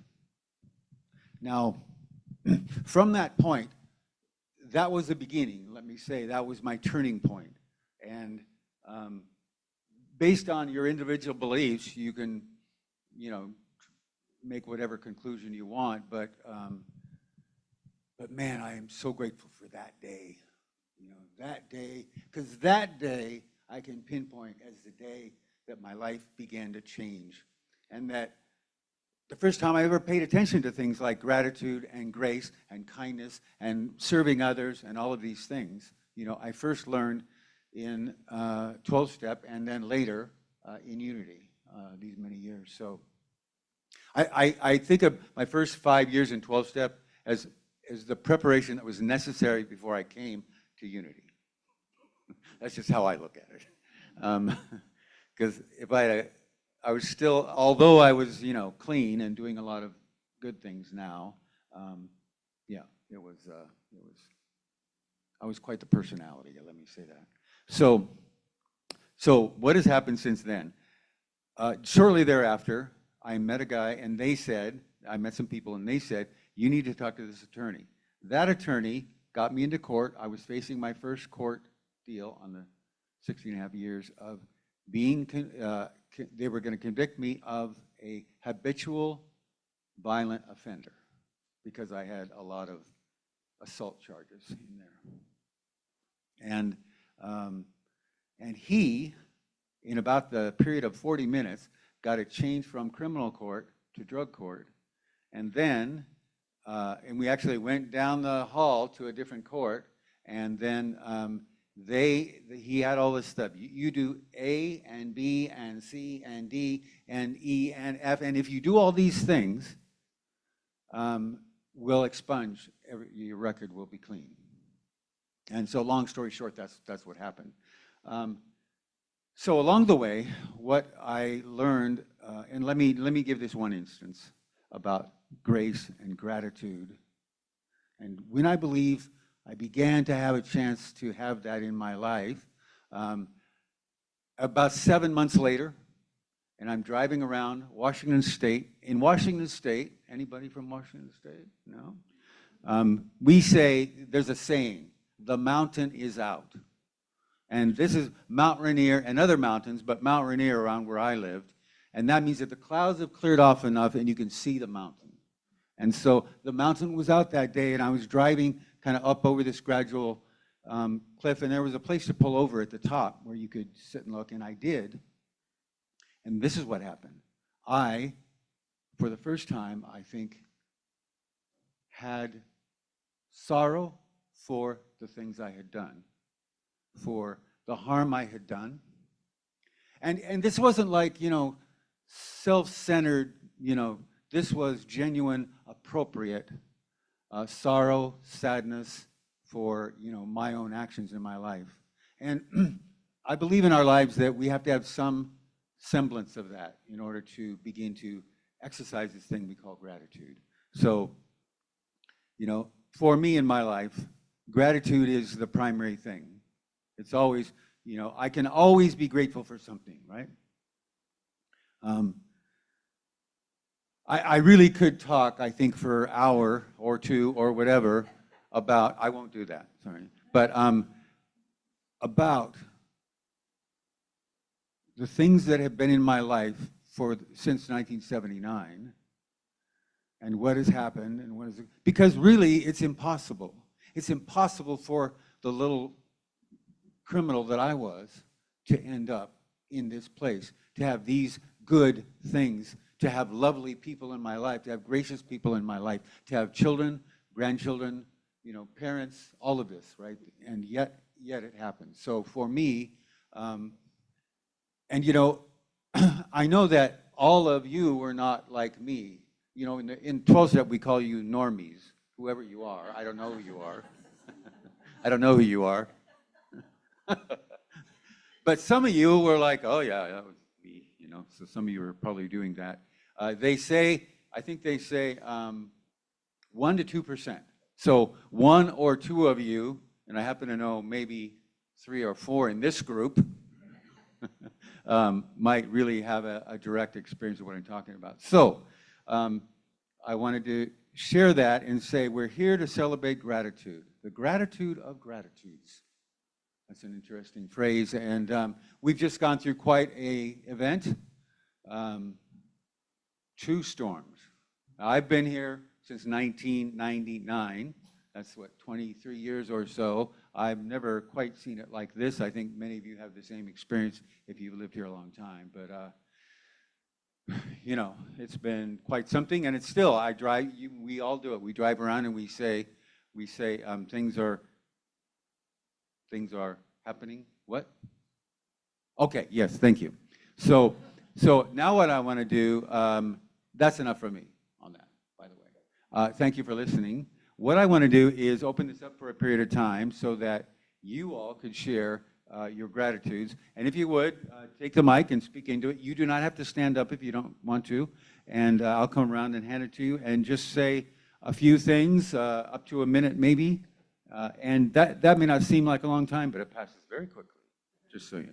Now, from that point, that was the beginning, let me say. That was my turning point. And based on your individual beliefs, you can, make whatever conclusion you want. But man, I am so grateful for that day. That day, because that day I can pinpoint as the day that my life began to change. And that the first time I ever paid attention to things like gratitude and grace and kindness and serving others and all of these things, I first learned in 12-step and then later in Unity these many years. So I think of my first 5 years in 12-step as the preparation that was necessary before I came to Unity. That's just how I look at it. Because if I was still, although I was, clean and doing a lot of good things now, I was quite the personality, let me say that. So what has happened since then? Shortly thereafter, I met a guy, and I met some people, and they said, "You need to talk to this attorney." That attorney got me into court. I was facing my first court deal on the 16 and a half years of being, they were going to convict me of a habitual violent offender because I had a lot of assault charges in there. And he, in about the period of 40 minutes, got it changed from criminal court to drug court. And then, and we actually went down the hall to a different court, and then he had all this stuff. You do A and B and C and D and E and F, and if you do all these things, we'll expunge, your record will be clean. And so long story short, that's what happened. So along the way, what I learned, and let me give this one instance about grace and gratitude. And when I believe I began to have a chance to have that in my life, about 7 months later, and I'm driving around Washington State. In Washington State, anybody from Washington State? No? We say, there's a saying, the mountain is out. And this is Mount Rainier and other mountains, but Mount Rainier around where I lived. And that means that the clouds have cleared off enough and you can see the mountain. And so the mountain was out that day, and I was driving kind of up over this gradual cliff, and there was a place to pull over at the top where you could sit and look, and I did. And this is what happened. I, for the first time, I think, had sorrow for the things I had done, for the harm I had done. And this wasn't like, self-centered, this was genuine, appropriate sorrow, sadness for, my own actions in my life. And I believe in our lives that we have to have some semblance of that in order to begin to exercise this thing we call gratitude. So, for me in my life, gratitude is the primary thing. It's always, I can always be grateful for something, right? I really could talk, I think, for an hour or two or whatever about, I won't do that, sorry, but about the things that have been in my life since 1979 and what has happened and what is it, because really it's impossible. It's impossible for the little criminal that I was to end up in this place, to have these good things, to have lovely people in my life, to have gracious people in my life, to have children, grandchildren, you know, parents, all of this, right? And yet it happens. So for me, and you know, I know that all of you were not like me. You know, in 12-step we call you normies, whoever you are. I don't know who you are. I don't know who you are. But some of you were like, oh yeah, that was me, you know. So some of you are probably doing that. They say, I think they say 1 to 2%. So 1 or 2 of you, and I happen to know maybe 3 or 4 in this group, might really have a direct experience of what I'm talking about. So I wanted to share that and say we're here to celebrate gratitude, the gratitude of gratitudes. That's an interesting phrase, and we've just gone through quite an event. 2 storms. I've been here since 1999. That's what, 23 years or so. I've never quite seen it like this. I think many of you have the same experience if you've lived here a long time. But you know, it's been quite something, and it's still. We all do it. We drive around and we say things are happening. What? Okay. Yes. Thank you. So now what I want to do. That's enough for me on that. By the way, thank you for listening. What I want to do is open this up for a period of time so that you all could share your gratitudes. And if you would, take the mic and speak into it. You do not have to stand up if you don't want to. And I'll come around and hand it to you and just say a few things, up to a minute maybe. And that may not seem like a long time, but it passes very quickly, just so you know.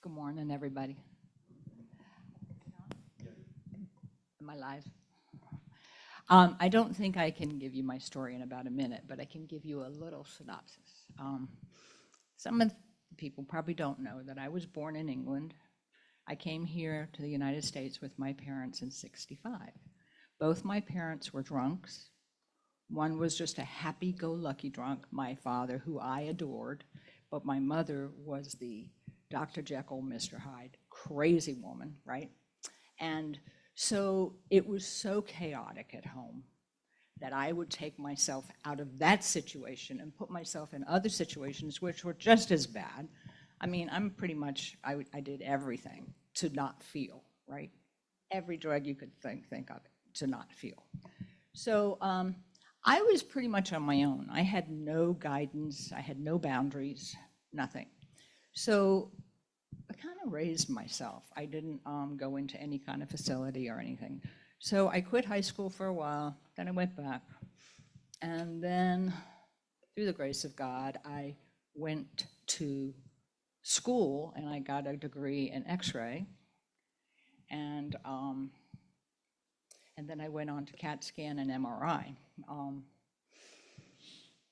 Good morning, everybody. Am I live? I don't think I can give you my story in about a minute, but I can give you a little synopsis. Some of the people probably don't know that I was born in England. I came here to the United States with my parents in '65. Both my parents were drunks. One was just a happy-go-lucky drunk, my father, who I adored, but my mother was the Dr. Jekyll, Mr. Hyde, crazy woman, right? And so it was so chaotic at home that I would take myself out of that situation and put myself in other situations which were just as bad. I mean, I'm pretty much, I did everything to not feel, right? Every drug you could think of to not feel. So I was pretty much on my own. I had no guidance, I had no boundaries, nothing. So I kind of raised myself. I didn't go into any kind of facility or anything. So I quit high school for a while, then I went back. And then, through the grace of God, I went to school and I got a degree in X-ray. And then I went on to CAT scan and MRI.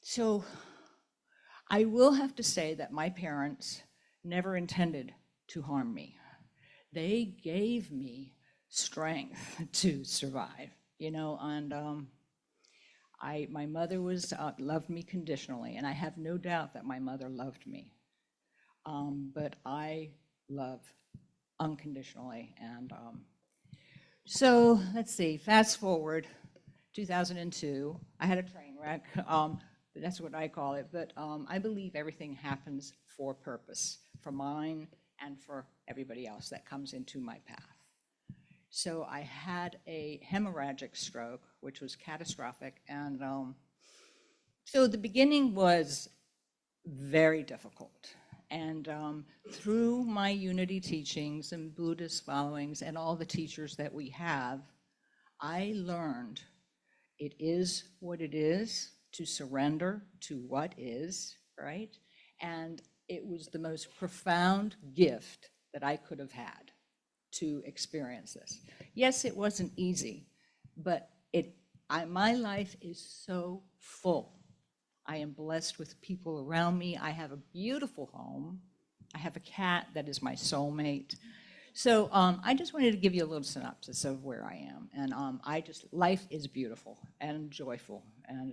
So I will have to say that my parents never intended to harm me. They gave me strength to survive, you know, and my mother loved me conditionally, and I have no doubt that my mother loved me. But I love unconditionally, and so let's see, fast forward, 2002, I had a train wreck. That's what I call it, but I believe everything happens for purpose, for mine and for everybody else that comes into my path. So I had a hemorrhagic stroke, which was catastrophic, and so the beginning was very difficult. And through my unity teachings and Buddhist followings and all the teachers that we have, I learned it is what it is, to surrender to what is, right? And it was the most profound gift that I could have had to experience this. Yes, it wasn't easy, but my life is so full. I am blessed with people around me. I have a beautiful home. I have a cat that is my soulmate. So I just wanted to give you a little synopsis of where I am. And life is beautiful and joyful. And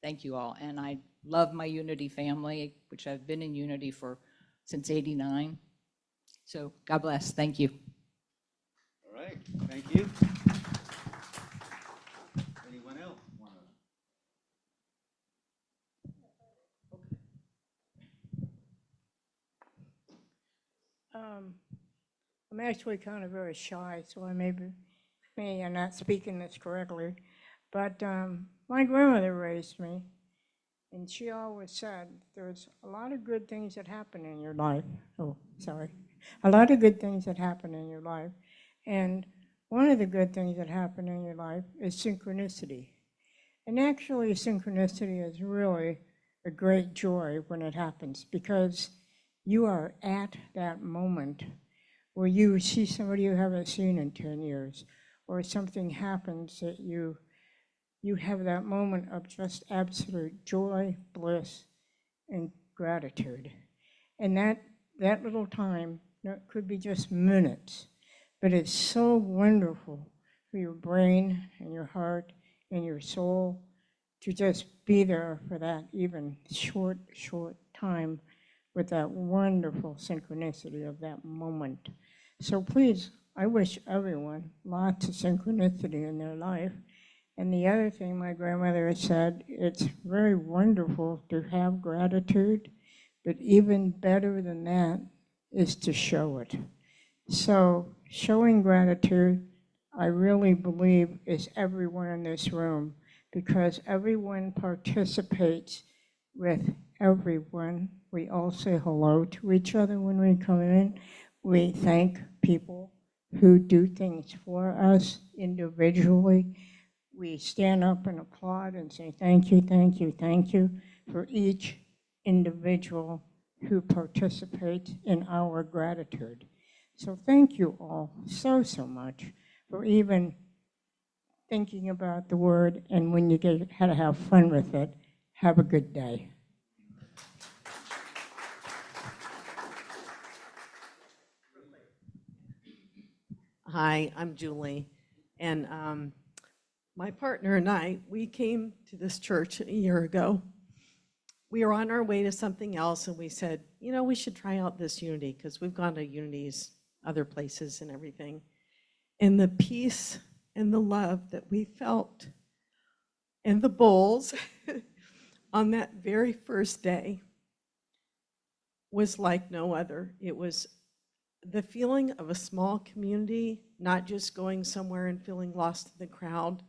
thank you all. And I love my Unity family, which I've been in Unity since '89. So God bless. Thank you. All right, thank you. Anyone else want to? I'm actually kind of very shy, so I may am not speaking this correctly. But my grandmother raised me, and she always said there's a lot of good things that happen in your life. Oh, sorry. A lot of good things that happen in your life. And one of the good things that happen in your life is synchronicity. And actually, synchronicity is really a great joy when it happens, because you are at that moment where you see somebody you haven't seen in 10 years, or something happens that you have that moment of just absolute joy, bliss, and gratitude. And that little time, it could be just minutes, but it's so wonderful for your brain and your heart and your soul to just be there for that even short time with that wonderful synchronicity of that moment. So please, I wish everyone lots of synchronicity in their life. And the other thing my grandmother said, it's very wonderful to have gratitude, but even better than that is to show it. So showing gratitude, I really believe, is everyone in this room, because everyone participates with everyone. We all say hello to each other when we come in. We thank people who do things for us individually. We stand up and applaud and say thank you, thank you, thank you for each individual who participates in our gratitude. So thank you all so much for even thinking about the word, and when you get how to have fun with it, have a good day. Hi, I'm Julie, and my partner and I, we came to this church a year ago. We were on our way to something else, and we said, you know, we should try out this Unity, because we've gone to Unities other places and everything. And the peace and the love that we felt in the bowls on that very first day was like no other. It was the feeling of a small community, not just going somewhere and feeling lost in the crowd.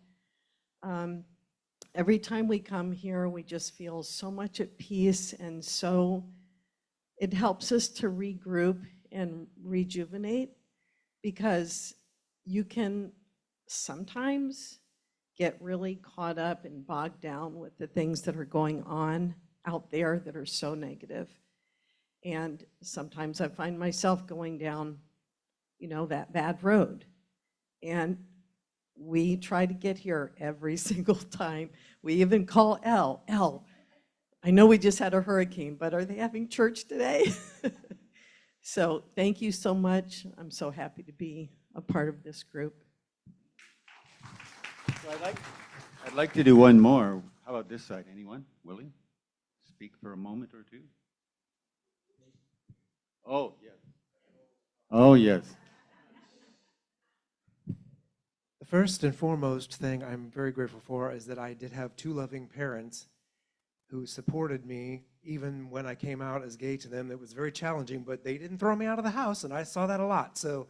Every time we come here, we just feel so much at peace, and so it helps us to regroup and rejuvenate, because you can sometimes get really caught up and bogged down with the things that are going on out there that are so negative. And sometimes I find myself going down, you know, that bad road. And we try to get here every single time. We even call Elle, I know we just had a hurricane, but are they having church today? So thank you so much. I'm so happy to be a part of this group. So I'd like to do one more. How about this side? Anyone willing? Speak for a moment or two? Oh, yes. Oh, yes. The first and foremost thing I'm very grateful for is that I did have two loving parents who supported me even when I came out as gay to them. It was very challenging, but they didn't throw me out of the house, and I saw that a lot. So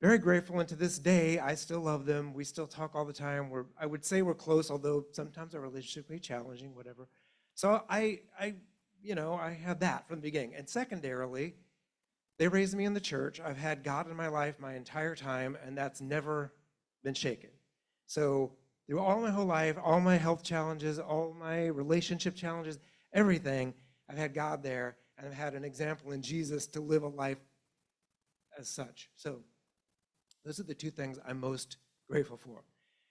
very grateful, and to this day, I still love them. We still talk all the time. I would say we're close, although sometimes our relationship may be challenging, whatever. So I had that from the beginning. And secondarily, they raised me in the church. I've had God in my life my entire time, and that's never been shaken. So through all my whole life, all my health challenges, all my relationship challenges, everything, I've had God there, and I've had an example in Jesus to live a life as such. So those are the two things I'm most grateful for.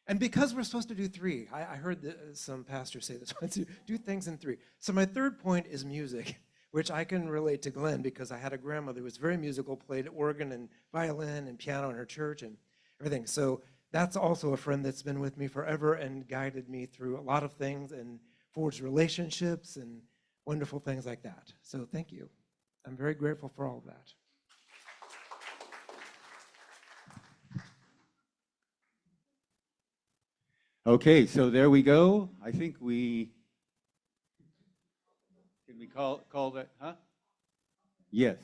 And because we're supposed to do three, I heard some pastors say this once, do things in three. So my third point is music, which I can relate to Glenn because I had a grandmother who was very musical, played organ and violin and piano in her church and everything. So that's also a friend that's been with me forever and guided me through a lot of things and forged relationships and wonderful things like that. So thank you. I'm very grateful for all of that. Okay, so there we go. I think can we call that, huh? Yes,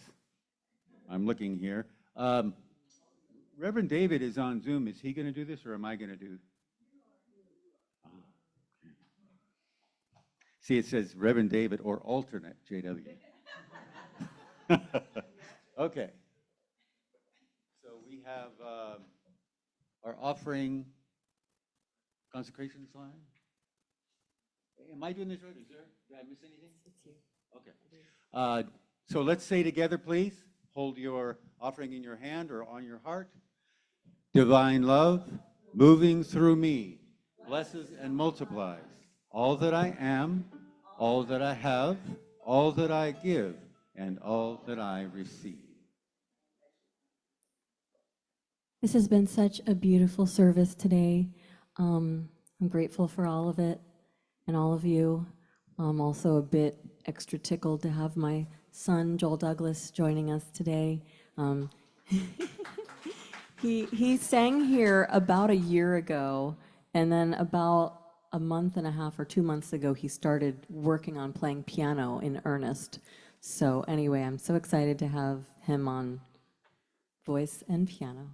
I'm looking here. Reverend David is on Zoom. Is he going to do this, or am I going to do? See, it says Reverend David or alternate JW. Okay. So we have our offering consecration slide. Am I doing this right? Did I miss anything? It's you. Okay. So let's say together, please. Hold your offering in your hand or on your heart. Divine love, moving through me, blesses and multiplies all that I am, all that I have, all that I give, and all that I receive. This has been such a beautiful service today. I'm grateful for all of it and all of you. I'm also a bit extra tickled to have my son, Joel Douglas, joining us today. He sang here about a year ago, and then about a month and a half or 2 months ago, he started working on playing piano in earnest. So anyway, I'm so excited to have him on voice and piano.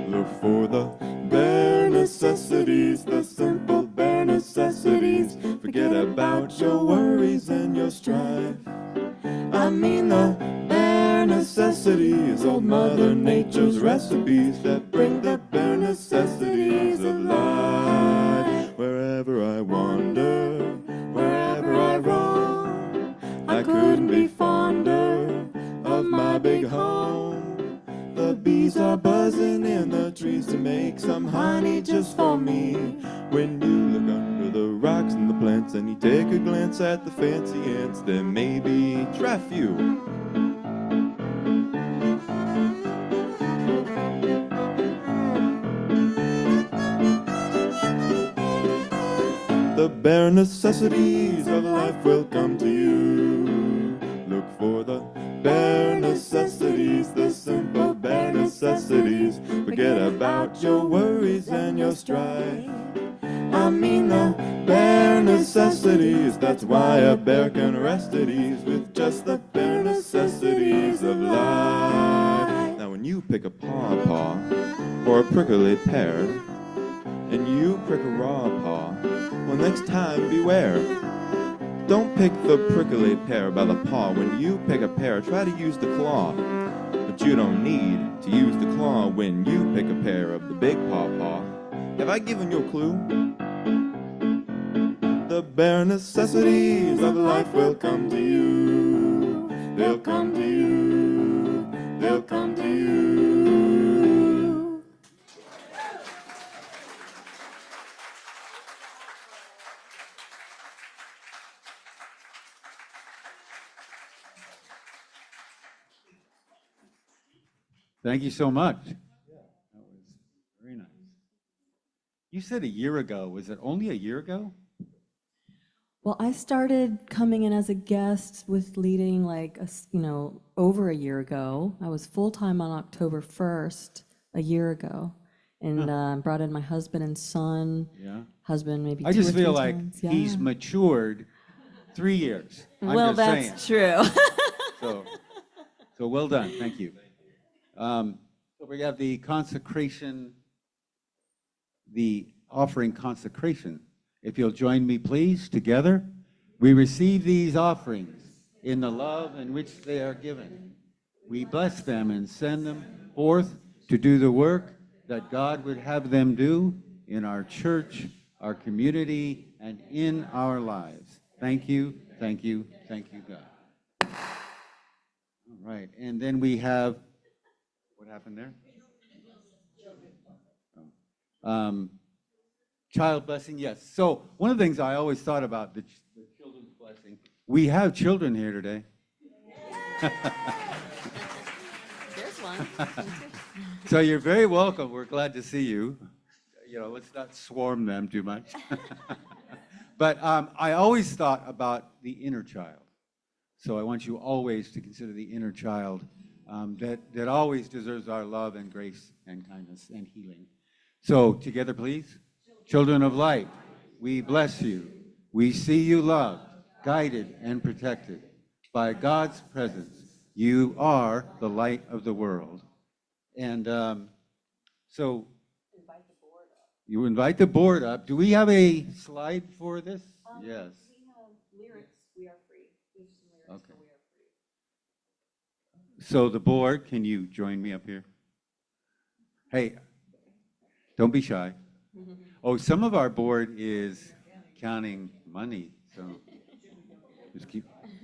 Look for the bare necessities, the simple bare necessities. Forget about your worries and your strife. I mean the bare necessities, old Mother Nature's recipes that bring the bare necessities of life. Wherever I wander, wherever I roam, I couldn't be fonder of my big home. The bees are buzzing in the trees to make some honey just for me. When you look under the rocks and the plants and you take a glance at the fancy ants, then maybe try few. The bare necessities of life will come to you. Look for the bare necessities, the simple bare necessities. Forget about your worries and your strife. I mean the bare necessities, that's why a bear can rest at ease with just the bare necessities of life. Now when you pick a pawpaw or a prickly pear, and you prick a raw paw, well next time beware. Don't pick the prickly pear by the paw. When you pick a pear, try to use the claw. But you don't need to use the claw when you pick a pear of the big pawpaw. Have I given you a clue? The bare necessities of life will come to you. They'll come to you. They'll come to you. Thank you so much. That was very nice. You said a year ago. Was it only a year ago? Well, I started coming in as a guest with leading over a year ago. I was full-time on October 1st, a year ago, and brought in my husband and son. Yeah. Husband maybe I two or just three feel like times. he's matured 3 years. Well, that's true. So well done. Thank you. So we have the consecration, the offering consecration. If you'll join me, please, together. We receive these offerings in the love in which they are given. We bless them and send them forth to do the work that God would have them do in our church, our community, and in our lives. Thank you, thank you, thank you, God. right, and then we have, what happened there? Child blessing, yes. So one of the things I always thought about the children's blessing, we have children here today. There's one. So you're very welcome. We're glad to see you. You know, let's not swarm them too much. But I always thought about the inner child. So I want you always to consider the inner child that always deserves our love and grace and kindness and healing. So together, please. Children of light, we bless you. We see you loved, guided, and protected. By God's presence, you are the light of the world. And so you invite the board up. Do we have a slide for this? Yes. We have lyrics, we are free. We have some lyrics Okay. for We Are Free. So the board, can you join me up here? Hey, don't be shy. Oh, some of our board is counting money, so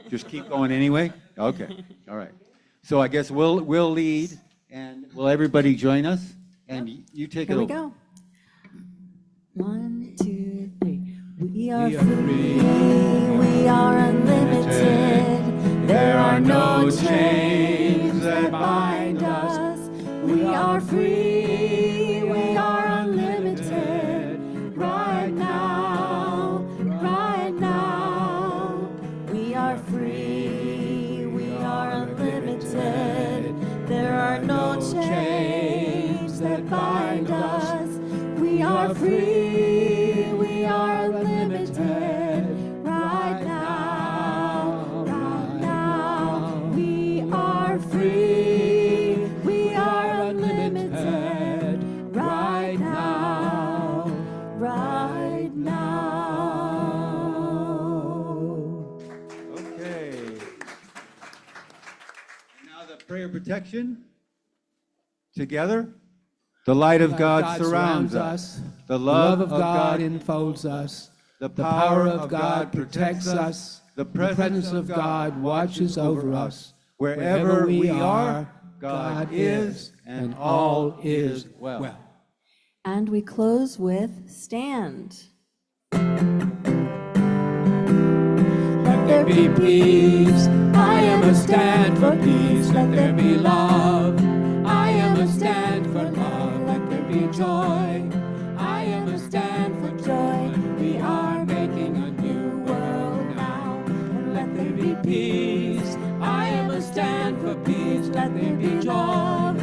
just keep going anyway? Okay, all right. So I guess we'll lead, and will everybody join us? And you take it Here we over. go. 1, 2, 3. We are free. We are unlimited. There are no chains that bind us. We are free. We are unlimited. Right now. Right now. We are free. We are unlimited. There are no chains that bind us. We are free, we are unlimited, right now, right now. We are free, we are unlimited, right now, right now. Okay. Now the prayer protection. Together. The light of God surrounds us. The love of God enfolds us. The The power of God protects us. The The presence of God watches over us. Wherever we are, God is, and all is well. And we close with stand. Let there be peace. I am a stand for peace. Let there be love. I am a stand for love. Let there be joy. I am a stand for joy. We are making a new world now. And let there be peace. I am a stand for peace. Let there be love.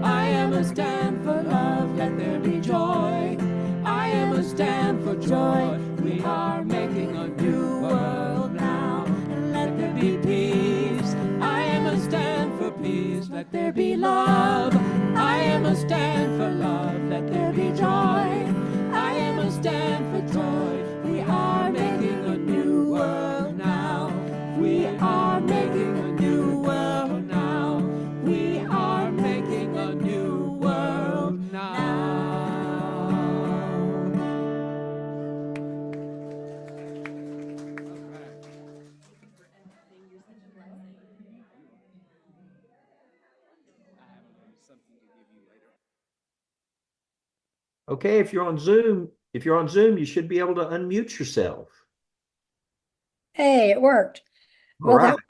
I am a stand for love. Let there be joy. I am a stand for joy. We are making a new world now. And let there be peace. I am a stand for peace. Let there be love. I am a stand for love. Let there be joy. I am a stand for joy. We are making a new world now. We are making a new world now. We are making a new world now. Okay, if you're on Zoom, you should be able to unmute yourself. Hey, it worked. All Well, right. that